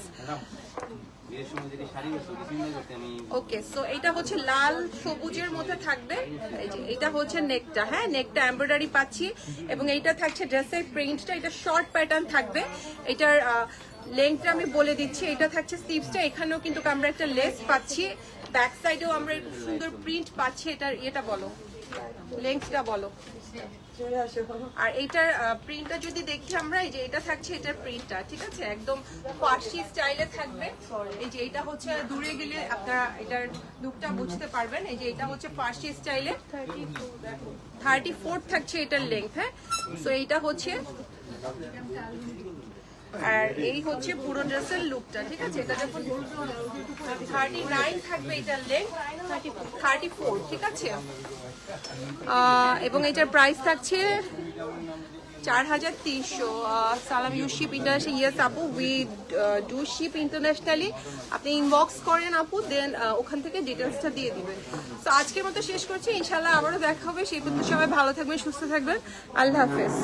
ওকে, সো এটা হচ্ছে লাল সবুজের মধ্যে থাকবে। এই যে এটা হচ্ছে নেকটা, হ্যাঁ নেকটা এমব্রয়ডারি পাচ্ছি, এবং এইটা থাকছে ড্রেসের প্রিন্টটা, এটা শর্ট প্যাটার্ন থাকবে। এটার লেংথটা আমি বলে দিচ্ছি, এটা থাকছে স্লিভসটা, এখানেও কিন্তু আমরা একটা লেস পাচ্ছি, ব্যাক সাইডেও আমরা সুন্দর প্রিন্ট পাচ্ছি। এটার এটা বলো, লেংথটা বলো। আর এইটার প্রিন্টটা যদি দেখি আমরা, এই যে এটা থাকছে এটার প্রিন্টটা, ঠিক আছে? একদম ফার্সি স্টাইলে থাকবে। এই যে এটা হচ্ছে দূরে গেলে আপনারা এটার লুকটা বুঝতে পারবেন। এই যে এটা হচ্ছে ফার্সি স্টাইলে, 34 থাকছে এটার লেংথ, হ্যাঁ? সো এইটা হচ্ছে, আর এই হচ্ছে পুরো ড্রেসের লুকটা, ঠিক আছে? এটা যখন 39 থাকবে এটার লেংথ, 34, ঠিক আছে? এবং এটার প্রাইস থাকছে 4300 সালাম ইউ শিপ ইন্টারন্যাশনাল। ইয়েস আপু, উই ডু শিপ ইন্টারন্যাশনালি। আপনি ইনবক্স করেন আপু, দেন ওখান থেকে ডিটেলসটা দিয়ে দিবেন। তো আজকের মতো শেষ করছি, ইনশাল্লাহ আবারও দেখা হবে। সেই পর্যন্ত সবাই ভালো থাকবেন, সুস্থ থাকবেন। আল্লাহ হাফেজ।